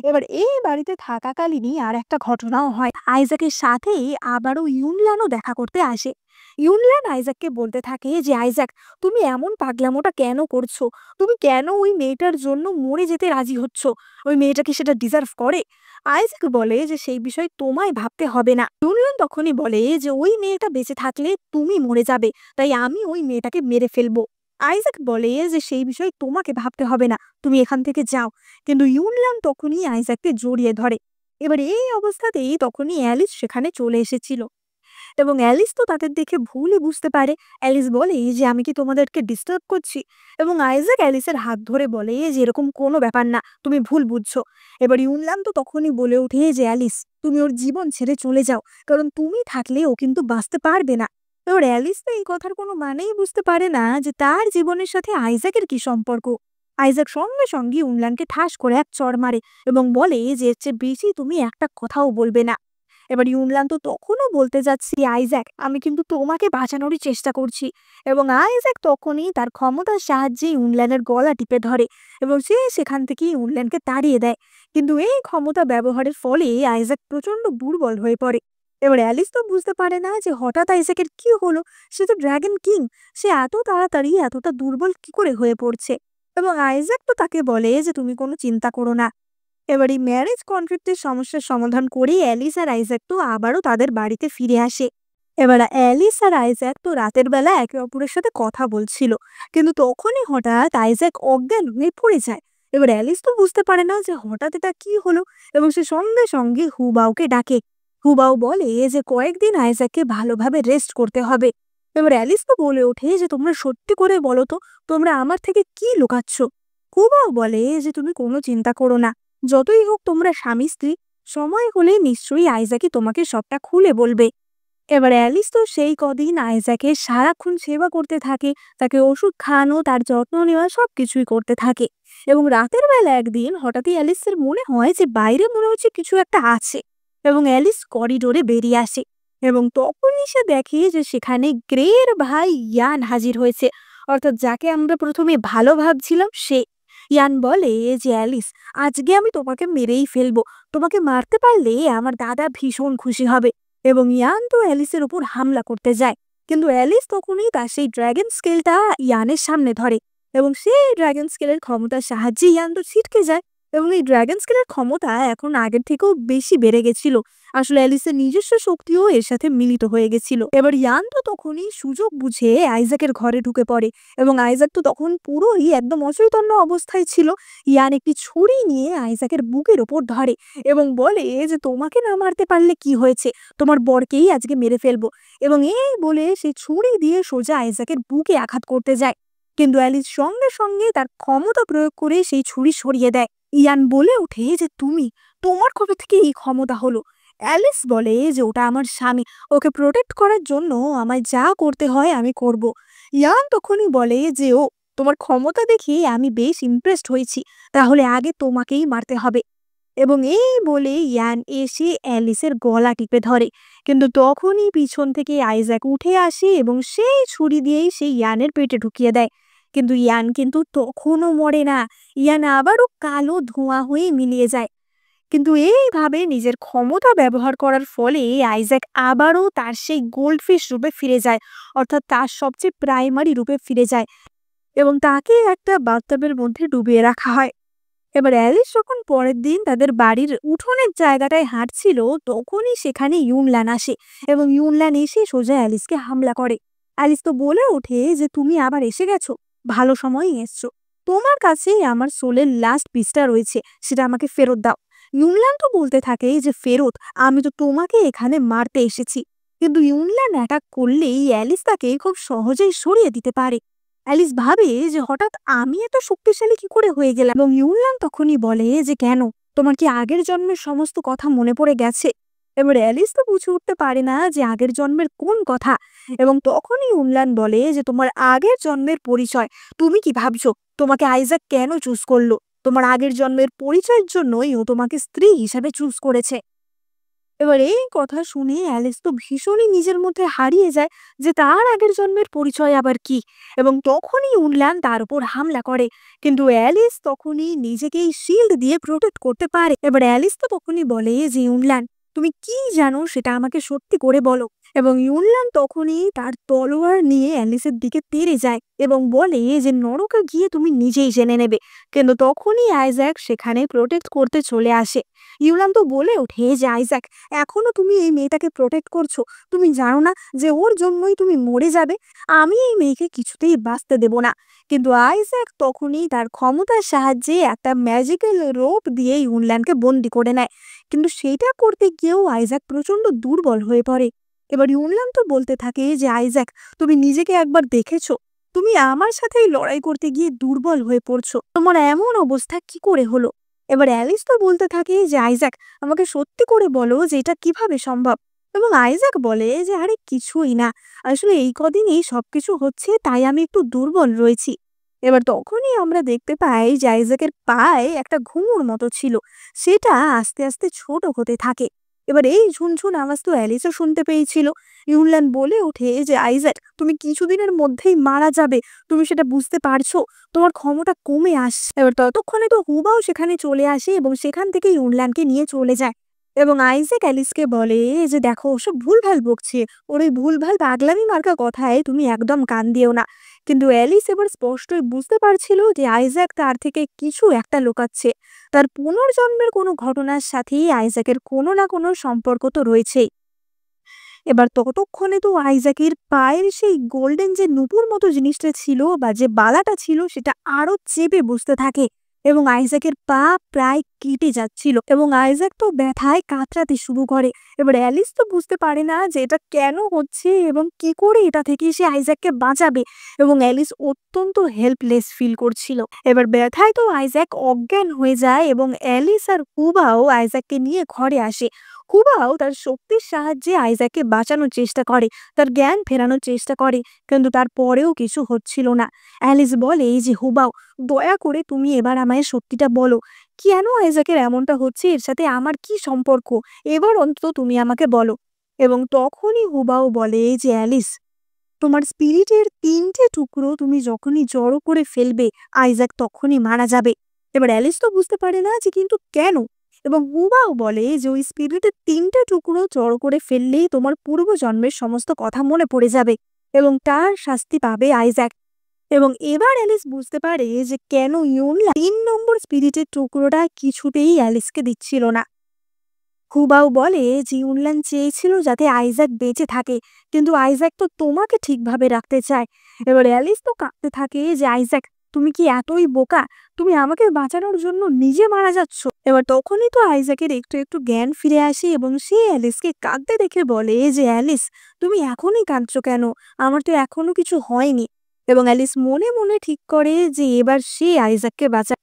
এবার এই বাড়িতে থাকাকালীনই আর একটা ঘটনাও হয়। আইজ্যাকের সাথেই আবারও ইউনল্যানও দেখা করতে আসে। ইউনল্যান আইজ্যাককে বলতে থাকে যে, "আইজ্যাক, তুমি এমন পাগলামোটা কেন করছো? তুমি কেন ওই মেয়েটার জন্য মরে যেতে রাজি হচ্ছ? ওই মেয়েটা কি সেটা ডিজার্ভ করে?" আইজ্যাক বলে যে, "সেই বিষয় তোমায় ভাবতে হবে না।" ইউনল্যান তখনই বলে যে, "ওই মেয়েটা বেঁচে থাকলে তুমি মরে যাবে, তাই আমি ওই মেয়েটাকে মেরে ফেলবো।" আইজ্যাক বলে যে সেই বিষয়ে তোমাকে ভাবতে হবে না, তুমি এখান থেকে যাও। কিন্তু ইউনলান তখনই আইজ্যাককে জড়িয়ে ধরে। এবার এই অবস্থাতেই তখনই অ্যালিস সেখানে চলে এসেছিল এবং অ্যালিস তো তাদের দেখে ভুলই বুঝতে পারে। অ্যালিস বলে যে আমি কি তোমাদেরকে ডিস্টার্ব করছি, এবং আইজ্যাক অ্যালিসের হাত ধরে বলে যে এরকম কোনো ব্যাপার না, তুমি ভুল বুঝছো। এবার ইউনলান তো তখনই বলে ওঠে যে অ্যালিস, তুমি ওর জীবন ছেড়ে চলে যাও, কারণ তুমি থাকলে ও কিন্তু বাঁচতে পারবে না। এবার অ্যালিস তো এই কথার কোনো মানেই বুঝতে পারে না যে তার জীবনের সাথে আইজ্যাকের কি সম্পর্ক। আইজ্যাক সঙ্গে সঙ্গে ইউনলানকে ঠাস করে এক চড় মারে এবং বলে যে এর চেয়ে বেশি তুমি একটা কথাও বলবে না। এবার ইউনলান তো তখনও বলতে যাচ্ছি আইজ্যাক, আমি কিন্তু তোমাকে বাঁচানোরই চেষ্টা করছি। এবং আইজ্যাক তখনই তার ক্ষমতার সাহায্যে ইউনলানের গলা টিপে ধরে এবং সে সেখান থেকে ইউনলানকে তাড়িয়ে দেয়। কিন্তু এই ক্ষমতা ব্যবহারের ফলে আইজ্যাক প্রচন্ড দুর্বল হয়ে পড়ে। এবার অ্যালিস তো বুঝতে পারে না যে হঠাৎ আইজ্যাকের কি হলো। সে তো ড্রাগন কিং, সে এত তাড়াতাড়ি এতটা দুর্বল কি করে হয়ে পড়ছে। এবং আইজ্যাক তো তাকে বলে যে তুমি কোনো চিন্তা করো না। এবার এই ম্যারেজ কনফ্লিক্টের সমস্যার সমাধান করে অ্যালিস আর আইজ্যাক তো আবারও তাদের বাড়িতে ফিরে আসে। এবার অ্যালিস আর আইজ্যাক তো রাতের বেলা একে অপরের সাথে কথা বলছিল, কিন্তু তখনই হঠাৎ আইজ্যাক অজ্ঞান হয়ে পড়ে যায়। এবার অ্যালিস তো বুঝতে পারে না যে হঠাৎ এটা কি হলো, এবং সে সঙ্গে সঙ্গে হুবাওকে ডাকে। হুবাও বলে যে কয়েকদিন আইজ্যাককে ভালোভাবে রেস্ট করতে হবে। এবার অ্যালিস তো বলে ওঠে যে তোমরা সত্যি করে বলো তো, তোমরা আমার থেকে কি লুকাচ্ছ। হুবাও বলে যে তুমি কোনো চিন্তা করো না, যতই হোক তোমরা স্বামী স্ত্রী, সময় হলে নিশ্চয়ই আইজ্যাকই তোমাকে সবটা খুলে বলবে। এবার অ্যালিস তো সেই কদিন আইজ্যাকের সারাক্ষণ সেবা করতে থাকে, তাকে ওষুধ খাওয়ানো, তার যত্ন নেওয়া সবকিছুই করতে থাকে। এবং রাতের বেলা একদিন হঠাৎই অ্যালিসের মনে হয় যে বাইরে মনে হচ্ছে কিছু একটা আছে, এবং অ্যালিস করিডোরে বেরিয়ে আসে এবং তখনই সে দেখে যে সেখানে গ্রের ভাই ইয়ান হাজির হয়েছে, অর্থাৎ যাকে আমরা প্রথমে ভালো ভাবছিলাম সে। ইয়ান বলে যে অ্যালিস, আজকে আমি তোমাকে মেরেই ফেলবো, তোমাকে মারতে পারলে আমার দাদা ভীষণ খুশি হবে। এবং ইয়ান তো অ্যালিসের উপর হামলা করতে যায়, কিন্তু অ্যালিস তখনই তার সেই ড্র্যাগন স্কেলটা ইয়ানের সামনে ধরে এবং সেই ড্র্যাগন স্কেলের ক্ষমতার সাহায্যে ইয়ান তো ছিটকে যায়। এবং এই ড্র্যাগন স্কেলের ক্ষমতা এখন আগের থেকেও বেশি বেড়ে গেছিল। আসলে অ্যালিসের নিজস্ব শক্তিও এর সাথে মিলিত হয়ে গেছিল। এবার ইয়ান তো তখনই সুযোগ বুঝে আইজ্যাকের ঘরে ঢুকে পড়ে এবং আইজ্যাক তো তখন পুরোই একদম অচৈতন্য অবস্থায় ছিল। ইয়ান একটি ছুরি নিয়ে আইজ্যাকের বুকের ওপর ধরে এবং বলে যে তোমাকে না মারতে পারলে কি হয়েছে, তোমার বরকেই আজকে মেরে ফেলবো। এবং এই বলে সে ছুরি দিয়ে সোজা আইজ্যাকের বুকে আঘাত করতে যায়, কিন্তু অ্যালিস সঙ্গে সঙ্গে তার ক্ষমতা প্রয়োগ করে সেই ছুরি সরিয়ে দেয়। ইয়ান বলে ওঠে যে তোমার কবে থেকে এই ক্ষমতা হলো। অ্যালিস বলে যে ওটা আমার স্বামী, ওকে প্রোটেক্ট করার জন্য আমায় যা করতে হয় আমি করব। ইয়ান তখনই বলে যে তোমার ক্ষমতা দেখে আমি বেশ ইমপ্রেসড হয়েছি, তাহলে আগে তোমাকেই মারতে হবে। এবং এই বলে ইয়ান এসে অ্যালিসের গলা টিপে ধরে, কিন্তু তখনই পিছন থেকে আইজ্যাক উঠে আসে এবং সেই ছুরি দিয়েই সেই ইয়ানের পেটে ঢুকিয়ে দেয়। কিন্তু ইয়ান কিন্তু তখনও মরে না, ইয়ান আবারও কালো ধোঁয়া হয়ে মিলিয়ে যায়। কিন্তু এইভাবে নিজের ক্ষমতা ব্যবহার করার ফলে আইজ্যাক আবারও তার সেই গোল্ডফিশ রূপে ফিরে যায়, অর্থাৎ তার সবচেয়ে প্রাইমারি রূপে ফিরে যায় এবং তাকে একটা বাথটাবের মধ্যে ডুবিয়ে রাখা হয়। এবার অ্যালিস যখন পরের দিন তাদের বাড়ির উঠোনের জায়গাটায় হাঁটছিল, তখনই সেখানে ইউনলান আসে এবং ইউনলান এসে সোজা অ্যালিসকে হামলা করে। অ্যালিস তো বলে ওঠে যে তুমি আবার এসে গেছো, ভালো সময়ই এসছো, তোমার কাছে আমার সোলের লাস্ট পিসটা রয়েছে, সেটা আমাকে ফেরত দাও। ইউনলান তো বলতে থাকে যে ফেরত, আমি তো তোমাকে এখানে মারতে এসেছি। কিন্তু ইউনলান অ্যাটাক করলেই অ্যালিস তাকে খুব সহজেই সরিয়ে দিতে পারে। অ্যালিস ভাবে যে হঠাৎ আমি এত শক্তিশালী কি করে হয়ে গেলাম, এবং ইউনলান তখনই বলে যে কেন, তোমার কি আগের জন্মের সমস্ত কথা মনে পড়ে গেছে। এবার অ্যালিস তো বুঝে উঠতে পারে না যে আগের জন্মের কোন কথা, এবং তখনই ইউনলান বলে যে তোমার আগের জন্মের পরিচয়, তুমি কি ভাবছো তোমাকে আইজ্যাক কেন চুজ করলো? তোমার আগের জন্মের পরিচয়ের জন্যই ও তোমাকে স্ত্রী হিসাবে চুজ করেছে। এবার এই কথা শুনে অ্যালিস তো ভীষণই নিজের মধ্যে হারিয়ে যায় যে তার আগের জন্মের পরিচয় আবার কি, এবং তখনই উনলান তার উপর হামলা করে। কিন্তু অ্যালিস তখনই নিজেকেই শিল্ড দিয়ে প্রোটেক্ট করতে পারে। এবার অ্যালিস তো তখনই বলে যে উনলান, তুমি কি জানো সেটা আমাকে সত্যি করে বলো। এবং ইউনলান তখনই তার তলোয়ার নিয়ে অ্যালিসের দিকে তেড়ে যায় এবং বলে যে নরকে গিয়ে তুমি নিজেই জেনে নেবে। কিন্তু তখনই আইজ্যাক সেখানে প্রোটেক্ট করতে চলে আসে ইউলান তো বলে ওঠে যে আইজ্যাক, এখনো তুমি এই মেয়েটাকে প্রোটেক্ট করছো? তুমি জানো না যে ওর জন্যই তুমি মরে যাবে? আমি এই মেয়েকে কিছুতেই বাঁচতে দেব না। কিন্তু আইজ্যাক তখনই তার ক্ষমতার সাহায্যে একটা ম্যাজিক্যাল রোপ দিয়ে ইউনল্যান্ডকে বন্দি করে নেয়। কিন্তু সেটা করতে গিয়েও আইজ্যাক প্রচন্ড দুর্বল হয়ে পড়ে। এবার ইউনল্যান্ড তো বলতে থাকে যে আইজ্যাক, তুমি নিজেকে একবার দেখেছো? তুমি আমার সাথেই লড়াই করতে গিয়ে দুর্বল হয়ে পড়ছো, তোমার এমন অবস্থা কি করে হলো? এবার অ্যালিস তো বলতে থাকে যে আইজ্যাক, আমাকে সত্যি করে বলো যে এটা কিভাবে সম্ভব। এবং আইজ্যাক বলে যে আরে কিছুই না, আসলে এই কদিনই সবকিছু হচ্ছে, তাই আমি একটু দুর্বল রয়েছি। এবার তখনই আমরা দেখতে পাই যে আইজ্যাকের পায়ে একটা ঘুঙুর মতো ছিল, সেটা আস্তে আস্তে ছোট হতে থাকে। এবার এই ঝুনঝুন আওয়াজ তো অ্যালিসও শুনতে পেয়েছিল। ইউনল্যান্ড বলে ওঠে যে আইজ্যাক, তুমি কিছুদিনের মধ্যেই মারা যাবে, তুমি সেটা বুঝতে পারছো? তোমার ক্ষমতা কমে আসছে। এবার ততক্ষণে তো হুবাও সেখানে চলে আসে এবং সেখান থেকে ইউনল্যান্ডকে নিয়ে চলে যায়। এবং আইজ্যাক অ্যালিসকে বলে যে দেখো, ওসব ভুলভাল বকছে, ওর ওই ভুলভাল পাগলামি মার্কা কথায় তুমি একদম কান দিও না। কিন্তু অ্যালিস এবার স্পষ্টই বুঝতে পারছিল যে আইজ্যাক তার থেকে কিছু একটা লুকাচ্ছে। তার পুনর্জন্মের কোনো ঘটনার সাথেই আইজ্যাকের কোনো না কোনো সম্পর্ক তো রয়েছেই। এবার ততক্ষণে তো আইজ্যাকের পায়ের সেই গোল্ডেন যে নুপুর মতো জিনিসটা ছিল বা যে বালাটা ছিল, সেটা আরো চেপে বসতে থাকে এবং আইজ্যাকের পা প্রায় কেটে যাচ্ছিল এবং আইজ্যাক তো ব্যথায় কাতরাতে শুরু করে। এবার অ্যালিস তো বুঝতে পারে না যে এটা কেন হচ্ছে এবং কি করে এটা থেকে সে আইজ্যাককে বাঁচাবে, এবং অ্যালিস অত্যন্ত হেল্পলেস ফিল করছিল। এবার ব্যথায় তো আইজ্যাক অজ্ঞান হয়ে যায় এবং অ্যালিস আর হুবাও আইজ্যাককে নিয়ে ঘরে আসে। হুবাও তার শক্তির সাহায্যে আইজ্যাককে বাঁচানোর চেষ্টা করে, তার জ্ঞান ফেরানোর চেষ্টা করে, কিন্তু তারপরেও কিছু হচ্ছিল না। অ্যালিস বলে যে হুবাও, দয়া করে তুমি এবার আমায় সত্যিটা বলো, কেন আইজ্যাকের এমনটা হচ্ছে, এর সাথে আমার কি সম্পর্ক? এবার অন্তত তুমি আমাকে বলো। এবং তখনই হুবাও বলে যে অ্যালিস, তোমার স্পিরিটের ৩টে টুকরো তুমি যখনই জড়ো করে ফেলবে, আইজ্যাক তখনই মারা যাবে। এবার অ্যালিস তো বুঝতে পারে না যে কিন্তু কেন। এবং হুবাও বলে যে ওই স্পিরিটের ৩টে টুকরো জড়ো করে ফেললেই তোমার পূর্বজন্মের সমস্ত কথা মনে পড়ে যাবে এবং তার শাস্তি পাবে আইজ্যাক। এবং এবার অ্যালিস বুঝতে পারে যে কেন ইউনলা ৩ নম্বর স্পিরিটের টুকরোটা কিছুতেই অ্যালিসকে দিচ্ছিল না। হুবাও বলে যে ইউনল্যান্ড চেয়েছিল যাতে আইজ্যাক বেঁচে থাকে, কিন্তু আইজ্যাক তো তোমাকে ঠিকভাবে রাখতে চায়। এবার অ্যালিস তো কাঁদতে থাকে যে আইজ্যাক, তুমি কি এতই বোকা? তুমি আমাকে বাঁচানোর জন্য নিজে মারা যাচ্ছ। এবার তখনই তো আইজ্যাকের একটু একটু জ্ঞান ফিরে আসে এবং সে অ্যালিসকে কাঁদতে দেখে বলে যে অ্যালিস, তুমি এখনই কাঁদছো কেন? আমার তো এখনো কিছু হয়নি। এবং অ্যালিস মনে মনে ঠিক করে যে এবার সে আইজ্যাককে বাঁচা।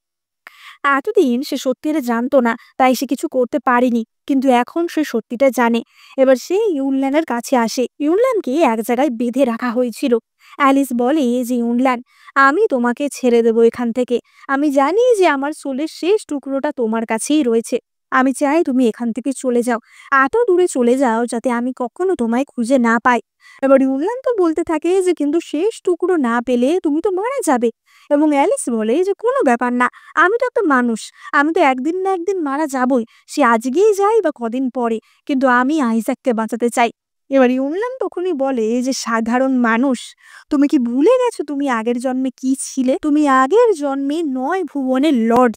এতদিন সে সত্যিটা জানতো না, তাই সে কিছু করতে পারেনি, কিন্তু এখন সে সত্যিটা জানে। এবার সে ইউনল্যান্ডের কাছে আসে। ইউনল্যান্ডকে এক জায়গায় বেঁধে রাখা হয়েছিল। অ্যালিস বলে যে ইউনল্যান্ড, আমি তোমাকে ছেড়ে দেবো এখান থেকে। আমি জানি যে আমার সোলের শেষ টুকরোটা তোমার কাছেই রয়েছে। আমি চাই তুমি এখান থেকে চলে যাও, এত দূরে চলে যাও যাতে আমি কখনো তোমায় খুঁজে না পাই। এবার ইউনল্যান্ড তো বলতে থাকে যে কিন্তু শেষ টুকরো না পেলে তুমি তো মারা যাবে। এবং অ্যালিস বলে যে কোনো ব্যাপার না, আমি তো একটা মানুষ, আমি তো একদিন না একদিন মারা যাবই, সে আজকেই যাই বা কদিন পরে, কিন্তু আমি আইজ্যাককে বাঁচাতে চাই। এবার ইউনল্যান্ড তখনই বলে যে সাধারণ মানুষ, তুমি কি ভুলে গেছো তুমি আগের জন্মে কি ছিলে? তুমি আগের জন্মে ৯ ভুবনের লর্ড।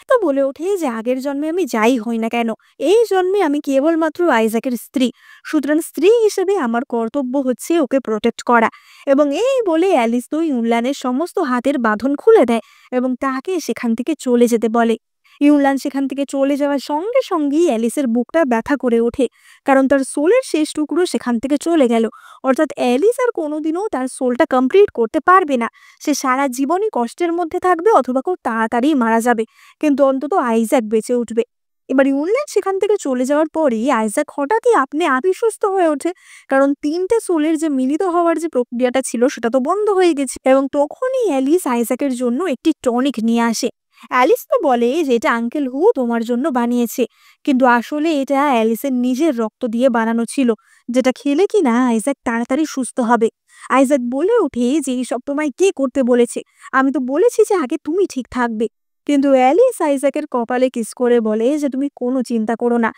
তো বলে ওঠে যে আগের জন্মে আমি যাই হই না কেন, এই জন্মে আমি কেবলমাত্র আইজ্যাকের স্ত্রী, সুতরাং স্ত্রী হিসেবে আমার কর্তব্য হচ্ছে ওকে প্রোটেক্ট করা। এবং এই বলে অ্যালিস তো ইউনল্যান্ডের সমস্ত হাতের বাঁধন খুলে দেয় এবং তাকে সেখান থেকে চলে যেতে বলে। ইউনল্যান্ড সেখান থেকে চলে যাওয়ার সঙ্গে সঙ্গেই অ্যালিসের বুকটা ব্যথা করে ওঠে, কারণ তার সোলের শেষ টুকরো সেখান থেকে চলে গেল। অর্থাৎ অ্যালিস আর কোনোদিনও তার সোলটা কমপ্লিট করতে পারবে না। সে সারা জীবনই কষ্টের মধ্যে থাকবে অথবা খুব তাড়াতাড়ি মারা যাবে, কিন্তু অন্তত আইজ্যাক বেঁচে উঠবে। এবার ইউনল্যান্ড সেখান থেকে চলে যাওয়ার পরেই আইজ্যাক হঠাৎই আপনি আপনি সুস্থ হয়ে ওঠে, কারণ ৩টে সোলের যে মিলিত হওয়ার যে প্রক্রিয়াটা ছিল সেটা তো বন্ধ হয়ে গেছে। এবং তখনই অ্যালিস আইজ্যাকের জন্য একটি টনিক নিয়ে আসে। অ্যালিস তো বলে যে এটা আঙ্কেল হু তোমার জন্য বানিয়েছে, কিন্তু আসলে এটা অ্যালিসের নিজের রক্ত দিয়ে বানানো ছিল, যেটা খেলে কিনা আইজ্যাক তাড়াতাড়ি সুস্থ হবে। আইজ্যাক বলে ওঠে যে এইসব তোমায় কে করতে বলেছে? আমি তো বলেছি যে আগে তুমি ঠিক থাকবে। কিন্তু অ্যালিস আইজ্যাকের কপালে কিস করে বলে যে তুমি কোনো চিন্তা করো না,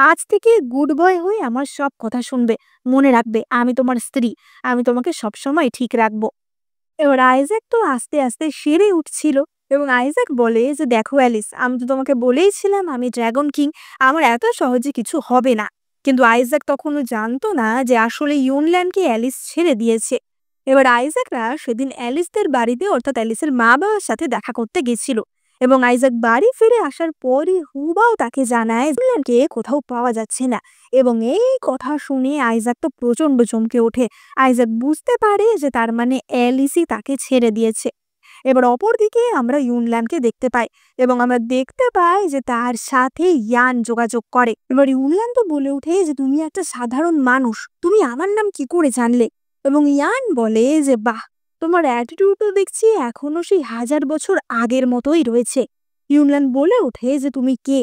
আজ থেকে গুড বয় হয়ে আমার সব কথা শুনবে, মনে রাখবে আমি তোমার স্ত্রী, আমি তোমাকে সবসময় ঠিক রাখবো। এবার আইজ্যাক তো আস্তে আস্তে সেরে উঠছিল এবং আইজ্যাক বলে যে, "দেখো অ্যালিস, আমি তো তোমাকে বলেইছিলাম আমি ড্রাগন কিং। আমার এত সহজে কিছু হবে না।" কিন্তু আইজ্যাক তখনও জানতো না যে আসলে ইউনল্যান্ডকে অ্যালিস ছেড়ে দিয়েছে। এবার আইজ্যাকরা সেদিন অ্যালিসদের বাড়িতে অর্থাৎ অ্যালিসের মা-বাবার সাথে দেখা করতে গেছিল। এবং আইজ্যাক বাড়ি ফিরে আসার পরই হুবাও তাকে জানায় ইউনল্যান্ডকে কোথাও পাওয়া যাচ্ছে না। এবং এই কথা শুনে আইজ্যাক তো প্রচণ্ড চমকে ওঠে। আইজ্যাক বুঝতে পারে যে তার মানে অ্যালিসই তাকে ছেড়ে দিয়েছে। এবার অপরদিকে আমরা ইউনল্যান্ডকে দেখতে পাই এবং আমরা দেখতে পাই যে তার সাথে ইয়ান যোগাযোগ করে। এবার ইউনল্যান্ড তো বলে ওঠে যে, "তুমি একটা সাধারণ মানুষ, তুমি আমার নাম কি করে জানলে?" এবং ইয়ান বলে যে, "বাহ, তোমার অ্যাটিটিউডও দেখছি এখনো সেই 1000 বছর আগের মতোই রয়েছে।" ইউনল্যান্ড বলে ওঠে যে, "তুমি কে?"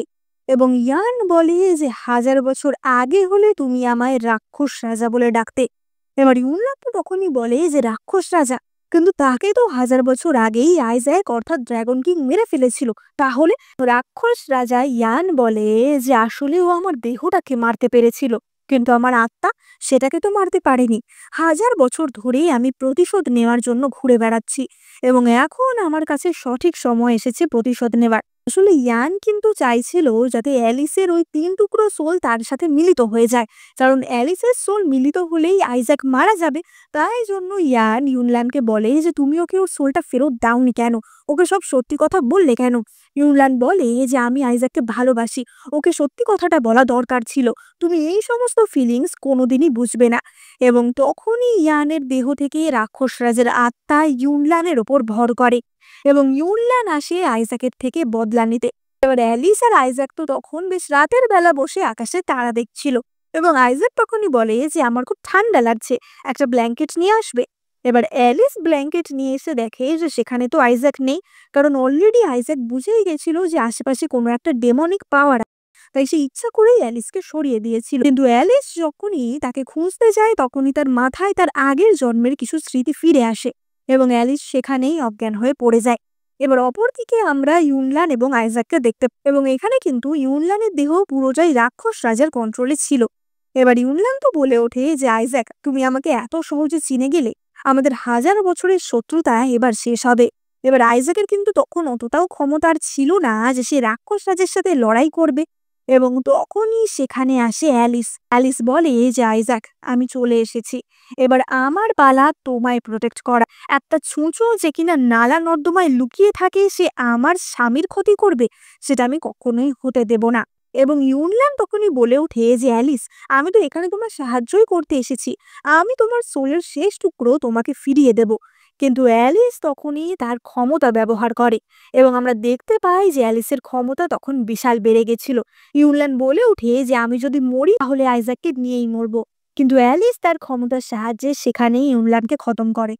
এবং ইয়ান বলে যে, 1000 বছর আগে হলে তুমি আমায় রাক্ষস রাজা বলে ডাকতে। এবার ইউনল্যান্ড তো তখনই বলে যে, রাক্ষস রাজা? কিন্তু তাকে তো 1000 বছর আগেই আইজ্যাক অর্থাৎ ড্রাগন কিং মেরে ফেলেছিল। তাহলে রাক্ষস রাজা ইয়ান বলে যে, আসলে ও আমার দেহটাকে মারতে পেরেছিল, কিন্তু আমার আত্মা সেটাকে তো মারতে পারেনি। 1000 বছর ধরেই আমি প্রতিশোধ নেওয়ার জন্য ঘুরে বেড়াচ্ছি এবং এখন আমার কাছে সঠিক সময় এসেছে প্রতিশোধ নেবার। আসলে ইয়ান কিন্তু চাইছিল যাতে অ্যালিসের ওই 3 টুকরো সোল তার সাথে মিলিত হয়ে যায়, কারণ অ্যালিসের সোল মিলিত হলেই আইজ্যাক মারা যাবে। তাই জন্য ইয়ান ইউনল্যান্ডকে বলে যে, "তুমি ওকে ওর সোলটা ফেরত দাওনি কেন? ওকে সব সত্যি কথা বললে কেন?" ইউনল্যান্ড বলে যে, "আমি আইজ্যাককে ভালোবাসি, ওকে সত্যি কথাটা বলা দরকার ছিল। তুমি এই সমস্ত ফিলিংস কোনোদিনই বুঝবে না।" এবং তখনই ইয়ানের দেহ থেকে রাক্ষস রাজের আত্মা ইউনল্যান্ডের ওপর ভর করে এবং ইউনল্যান্ড আসে আইজ্যাকের থেকে বদলা নিতে। এবার অ্যালিস আর আইজ্যাক তো তখন বেশ রাতের বেলা বসে আকাশে তারা দেখছিল এবং আইজ্যাক তখনই বলে যে, "আমার খুব ঠান্ডা লাগছে, একটা ব্ল্যাঙ্কেট নিয়ে আসবে?" এবার অ্যালিস ব্ল্যাঙ্কেট নিয়ে এসে দেখে যে সেখানে তো আইজ্যাক নেই, কারণ অলরেডি আইজ্যাক বুঝেই গেছিল যে আশেপাশে কোনো একটা ডেমনিক পাওয়ার, তাই সে ইচ্ছা করেই অ্যালিসকে সরিয়ে দিয়েছিল। কিন্তু অ্যালিস যখনই তাকে খুঁজতে যায় তখনই তার মাথায় তার আগের জন্মের কিছু স্মৃতি ফিরে আসে এবং অ্যালিস সেখানেই অজ্ঞান হয়ে পড়ে যায়। এবার অপরদিকে আমরা ইউনল্যান্ড এবং আইজ্যাককে দেখতে এবং এখানে কিন্তু ইউনল্যান্ডের দেহ পুরোটাই রাক্ষস রাজার কন্ট্রোলে ছিল। এবার ইউনল্যান্ড তো বলে ওঠে যে, "আইজ্যাক, তুমি আমাকে এত সহজে চিনে গেলে, আমাদের 1000 বছরের শত্রুতা এবার শেষ হবে।" এবার আইজ্যাকের কিন্তু তখন অতটাও ক্ষমতার ছিল না যে সে রাক্ষস রাজের সাথে লড়াই করবে এবং তখনই সেখানে আসে অ্যালিস। অ্যালিস বলে যে, "আইজ্যাক, আমি চলে এসেছি, এবার আমার পালা তোমায় প্রোটেক্ট করা। একটা ছুঁচো যে কিনা নালা নর্দমায় লুকিয়ে থাকে সে আমার স্বামীর ক্ষতি করবে, সেটা আমি কখনোই হতে দেব না।" এবং ইউনল্যান্ড তখনই বলে ওঠে যে, "অ্যালিস, আমি তো এখানে তোমার সাহায্যই করতে এসেছি, আমি তোমার সোলের শেষ টুকরো তোমাকে ফিরিয়ে দেব।" কিন্তু অ্যালিস তখনই তার ক্ষমতা ব্যবহার করে এবং আমরা দেখতে পাই যে অ্যালিসের ক্ষমতা তখন বিশাল বেড়ে গেছিল। ইউনল্যান্ড বলে ওঠে যে, "আমি যদি মরি তাহলে আইজ্যাককে নিয়েই মরবো।" কিন্তু অ্যালিস তার ক্ষমতার সাহায্যে সেখানেই ইউনল্যান্ডকে খতম করে।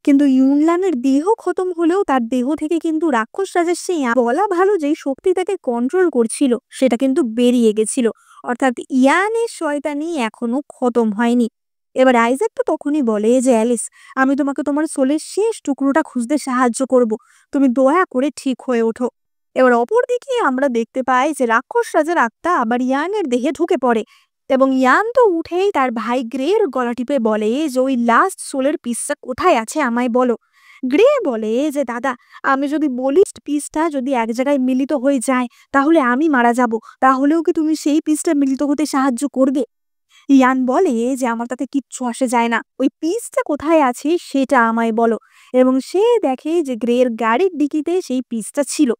কিন্তু ইউনল্যান্ডের দেহ খতম হলেও তার দেহ থেকে কিন্তু রাক্ষস রাজের সেই বলা ভালো যেই শক্তি তাকে কন্ট্রোল করছিল সেটা কিন্তু বেরিয়ে গেছিল, অর্থাৎ ইয়ানের শয়তানি এখনো খতম হয়নি। এবার আইজ্যাক তো তখনই বলে যে, "অ্যালিস, আমি তোমাকে তোমার সোলের শেষ টুকরোটা খুঁজতে সাহায্য করব, তুমি দয়া করে ঠিক হয়ে ওঠো।" এবার অপরদিকে আমরা দেখতে পাই যে রাক্ষস রাজার আত্মা আবার ইয়ানের দেহে ঢুকে পড়ে এবং ইয়ান তো উঠেই তার ভাই গ্রের গলা টিপে বলে যে, "ওই লাস্ট সোলের পিসটা কোথায় আছে আমায় বলো।" গ্রে বলে যে, "দাদা, আমি যদি বলি পিসটা যদি এক জায়গায় মিলিত হয়ে যায় তাহলে আমি মারা যাব, তাহলেও কি তুমি সেই পিসটা মিলিত হতে সাহায্য করবে?" ইয়ান বলে যে, "আমার তাতে কিচ্ছু আসে যায় না, ওই পিসটা কোথায় আছে সেটা আমায় বলো।" এবং সে দেখে যে গ্রের গাড়ির ডিকিতে সেই পিসটা ছিল।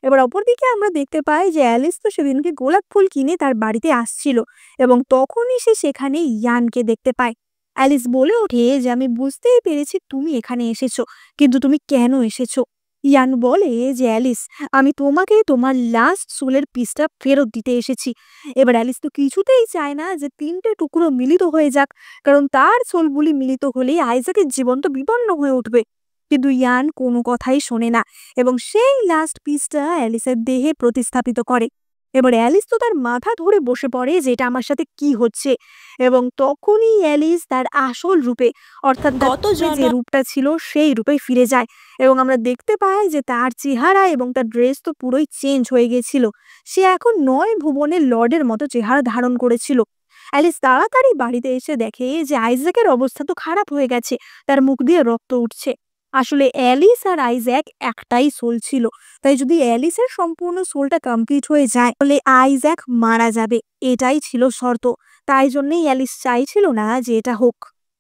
এবার অপরদিকে আমরা দেখতে পাই যে অ্যালিস তো সেদিনকে গোলাপ ফুল কিনে তার বাড়িতে আসছিল এবং তখনই সে সেখানে ইয়ানকে দেখতে পায়। অ্যালিস বলে ওঠে যে, "আমি বুঝতেই পেরেছি তুমি এখানে এসেছো, কিন্তু তুমি কেন এসেছো?" ইয়ান বলে যে, "অ্যালিস, আমি তোমাকে তোমার লাস্ট সোলের পিসটা ফেরত দিতে এসেছি।" এবার অ্যালিস তো কিছুতেই চায় না যে 3টে টুকরো মিলিত হয়ে যাক, কারণ তার সোলগুলি মিলিত হলে আইজ্যাকের জীবন তো বিপন্ন হয়ে উঠবে। কিন্তু ইয়ান কোনো কথাই শোনে না এবং সেই লাস্ট পিসটা অ্যালিসের দেহে প্রতিস্থাপিত করে। এবার অ্যালিস তো তার মাথা ধরে বসে পড়ে যে এটা আমার সাথে কি হচ্ছে এবং তখনই অ্যালিস তার আসল রূপে অর্থাৎ তার গত পূর্বে যে জন্ম রূপটা ছিল সেই রূপে ফিরে যায় এবং আমরা দেখতে পাই যে তার চেহারা এবং তার ড্রেস তো পুরোই চেঞ্জ হয়ে গেছিল। সে এখন 9 ভুবনের লর্ডের মতো চেহারা ধারণ করেছিল। অ্যালিস তাড়াতাড়ি বাড়িতে এসে দেখে যে আইজ্যাকের অবস্থা তো খারাপ হয়ে গেছে, তার মুখ দিয়ে রক্ত উঠছে। আসলে অ্যালিস আর আইজ্যাক একটাই সোল ছিল, তাই যদি অ্যালিসের সম্পূর্ণ সোলটা কমপ্লিট হয়ে যায় তাহলে আইজ্যাক মারা যাবে, এটাই ছিল শর্ত। তাই জন্যই অ্যালিস চাইছিল না যে এটা হোক।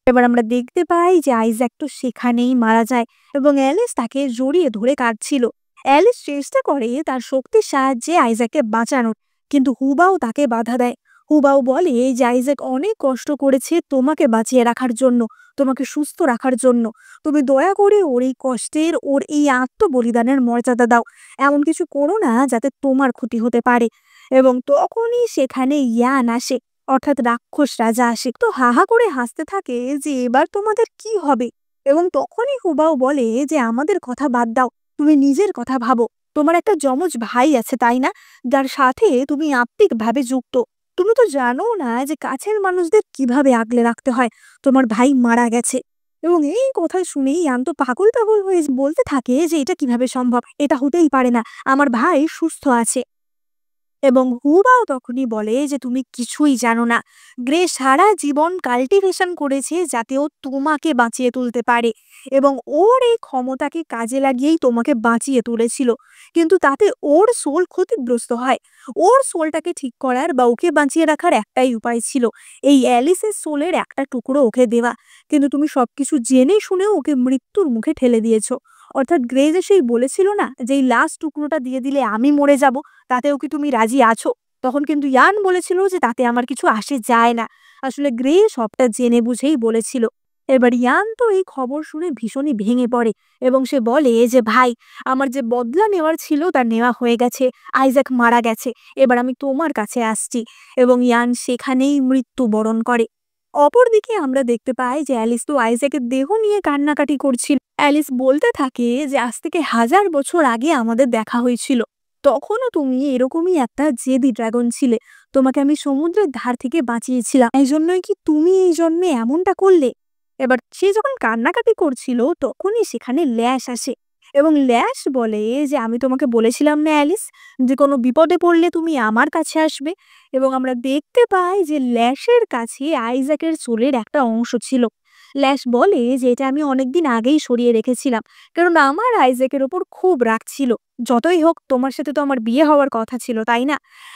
এবার আমরা দেখতে পাই যে আইজ্যাক তো সেখানেই মারা যায় এবং অ্যালিস তাকে জড়িয়ে ধরে কাঁদছিল। অ্যালিস চেষ্টা করে তার শক্তির সাহায্যে আইজ্যাককে বাঁচানোর, কিন্তু হুবাও তাকে বাধা দেয়। হুবাও বলে যে আইজ্যাক অনেক কষ্ট করেছে তোমাকে বাঁচিয়ে রাখার জন্য, তোমাকে সুস্থ রাখার জন্য। তুমি দয়া করে ওর এই কষ্টের, ওর এই আত্মবলিদানের মর্যাদা দাও। এমন কিছু করো না যাতে তোমার ক্ষতি হতে পারে। এবং তখনই সেখানে ইয়ান আসে, অর্থাৎ রাক্ষস রাজা আসে। তো হাহা করে হাসতে থাকে যে এবার তোমাদের কি হবে। এবং তখনই হুবাও বলে যে আমাদের কথা বাদ দাও, তুমি নিজের কথা ভাবো। তোমার একটা যমজ ভাই আছে তাই না, যার সাথে তুমি আত্মিকভাবে যুক্ত। তুমি তো জানো না যে কাছের মানুষদের কিভাবে আগলে রাখতে হয়। তোমার ভাই মারা গেছে। এবং এই কথা শুনেই ইয়ান তো পাগল পাগল হয়ে বলতে থাকে যে এটা কিভাবে সম্ভব, এটা হতেই পারে না, আমার ভাই সুস্থ আছে। এবং হুবাও তখনই বলে যে তুমি কিছুই জানো না। গ্রে সারা জীবন কাল্টিভেশন করেছে যাতে ও তোমাকে বাঁচিয়ে তুলতে পারে, এবং ওর এই ক্ষমতাকে কাজে লাগিয়েই তোমাকে বাঁচিয়ে তুলেছিল। কিন্তু তাতে ওর সোল ক্ষতিগ্রস্ত হয়। ওর সোলটাকে ঠিক করার বা ওকে বাঁচিয়ে রাখার একটাই উপায় ছিল, এই অ্যালিসের সোলের একটা টুকরো ওকে দেওয়া। কিন্তু তুমি সবকিছু জেনে শুনেও ওকে মৃত্যুর মুখে ঠেলে দিয়েছো। অর্থাৎ গ্রে যে সেই বলেছিল না যে এই লাস্ট টুকরোটা দিয়ে দিলে আমি মরে যাব, তাতেও কি তুমি রাজি আছো? তখন কিন্তু ইয়ান বলেছিল যে তাতে আমার কিছু আসে যায় না। আসলে গ্রে সবটা জেনে বুঝেই বলেছিল। এবার ইয়ান তো এই খবর শুনে ভীষণই ভেঙে পড়ে এবং সে বলে যে ভাই, আমার যে বদলা নেওয়ার ছিল তা নেওয়া হয়ে গেছে, আইজ্যাক মারা গেছে, এবার আমি তোমার কাছে আসছি। এবং ইয়ান সেখানেই মৃত্যুবরণ করে। অপরদিকে আমরা দেখতে পাই যে অ্যালিস তো আইজ্যাকের দেহ নিয়ে কান্নাকাটি করছিল। অ্যালিস বলতে থাকে যে আজ থেকে 1000 বছর আগে আমাদের দেখা হয়েছিল, তখনও তুমি এরকমই একটা জেদি ড্রাগন ছিলে। তোমাকে আমি সমুদ্রের ধার থেকে বাঁচিয়েছিলাম, এই জন্যই কি তুমি এই জন্মে এমনটা করলে? এবার সে যখন কান্নাকাটি করছিল তখনই সেখানে ল্যাশ আসে এবং ল্যাশ বলে যে আমি তোমাকে বলেছিলাম না অ্যালিস, যে কোনো বিপদে পড়লে তুমি আমার কাছে আসবে। এবং আমরা দেখতে পাই যে ল্যাশের কাছে আইজ্যাকের চুলের একটা অংশ ছিল। ল্যাশ বলে যে এটা আমি অনেকদিন আগেই সরিয়ে রেখেছিলাম, কারণ আমার আইজ্যাকের ওপর খুব রাগ ছিল। যতই হোক তোমার সাথে তো আমার বিয়ে হওয়ার কথা ছিল তাই না,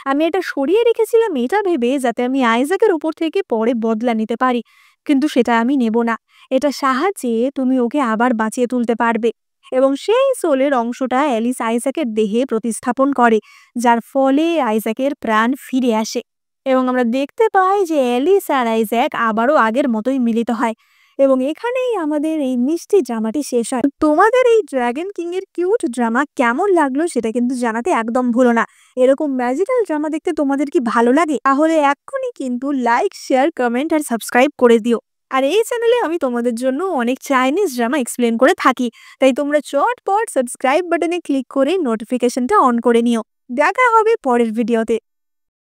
আমি এটা সরিয়ে রেখেছিলাম এটা ভেবে যাতে আমি আইজ্যাকের ওপর থেকে পরে বদলা নিতে পারি, কিন্তু সেটা আমি নেব না। এটা সাহায্যে তুমি ওকে আবার বাঁচিয়ে তুলতে পারবে। এবং সেই সোলের অংশটা অ্যালিস আইজ্যাকের দেহে প্রতিস্থাপন করে, যার ফলে আইজ্যাকের প্রাণ ফিরে আসে। এবং আমরা দেখতে পাই যে অ্যালিস আর আইজ্যাক আবারও আগের মতোই মিলিত হয়। এবং এখানেই আমাদের এই মিষ্টি ড্রামাটি শেষ হয়। তোমাদের এই ড্রাগন কিং এর কিউট ড্রামা কেমন লাগলো সেটা কিন্তু জানাতে একদম ভুলো না। এরকম ম্যাজিক্যাল ড্রামা দেখতে তোমাদের কি ভালো লাগে? তাহলে এক্ষুনি কিন্তু লাইক, শেয়ার, কমেন্ট আর সাবস্ক্রাইব করে দিও। আর এই চ্যানেলে আমি তোমাদের জন্য অনেক চাইনিজ ড্রামা এক্সপ্লেন করে থাকি, তাই তোমরা চটপট সাবস্ক্রাইব বাটনে ক্লিক করে নোটিফিকেশনটা অন করে নিও। দেখা হবে পরের ভিডিওতে।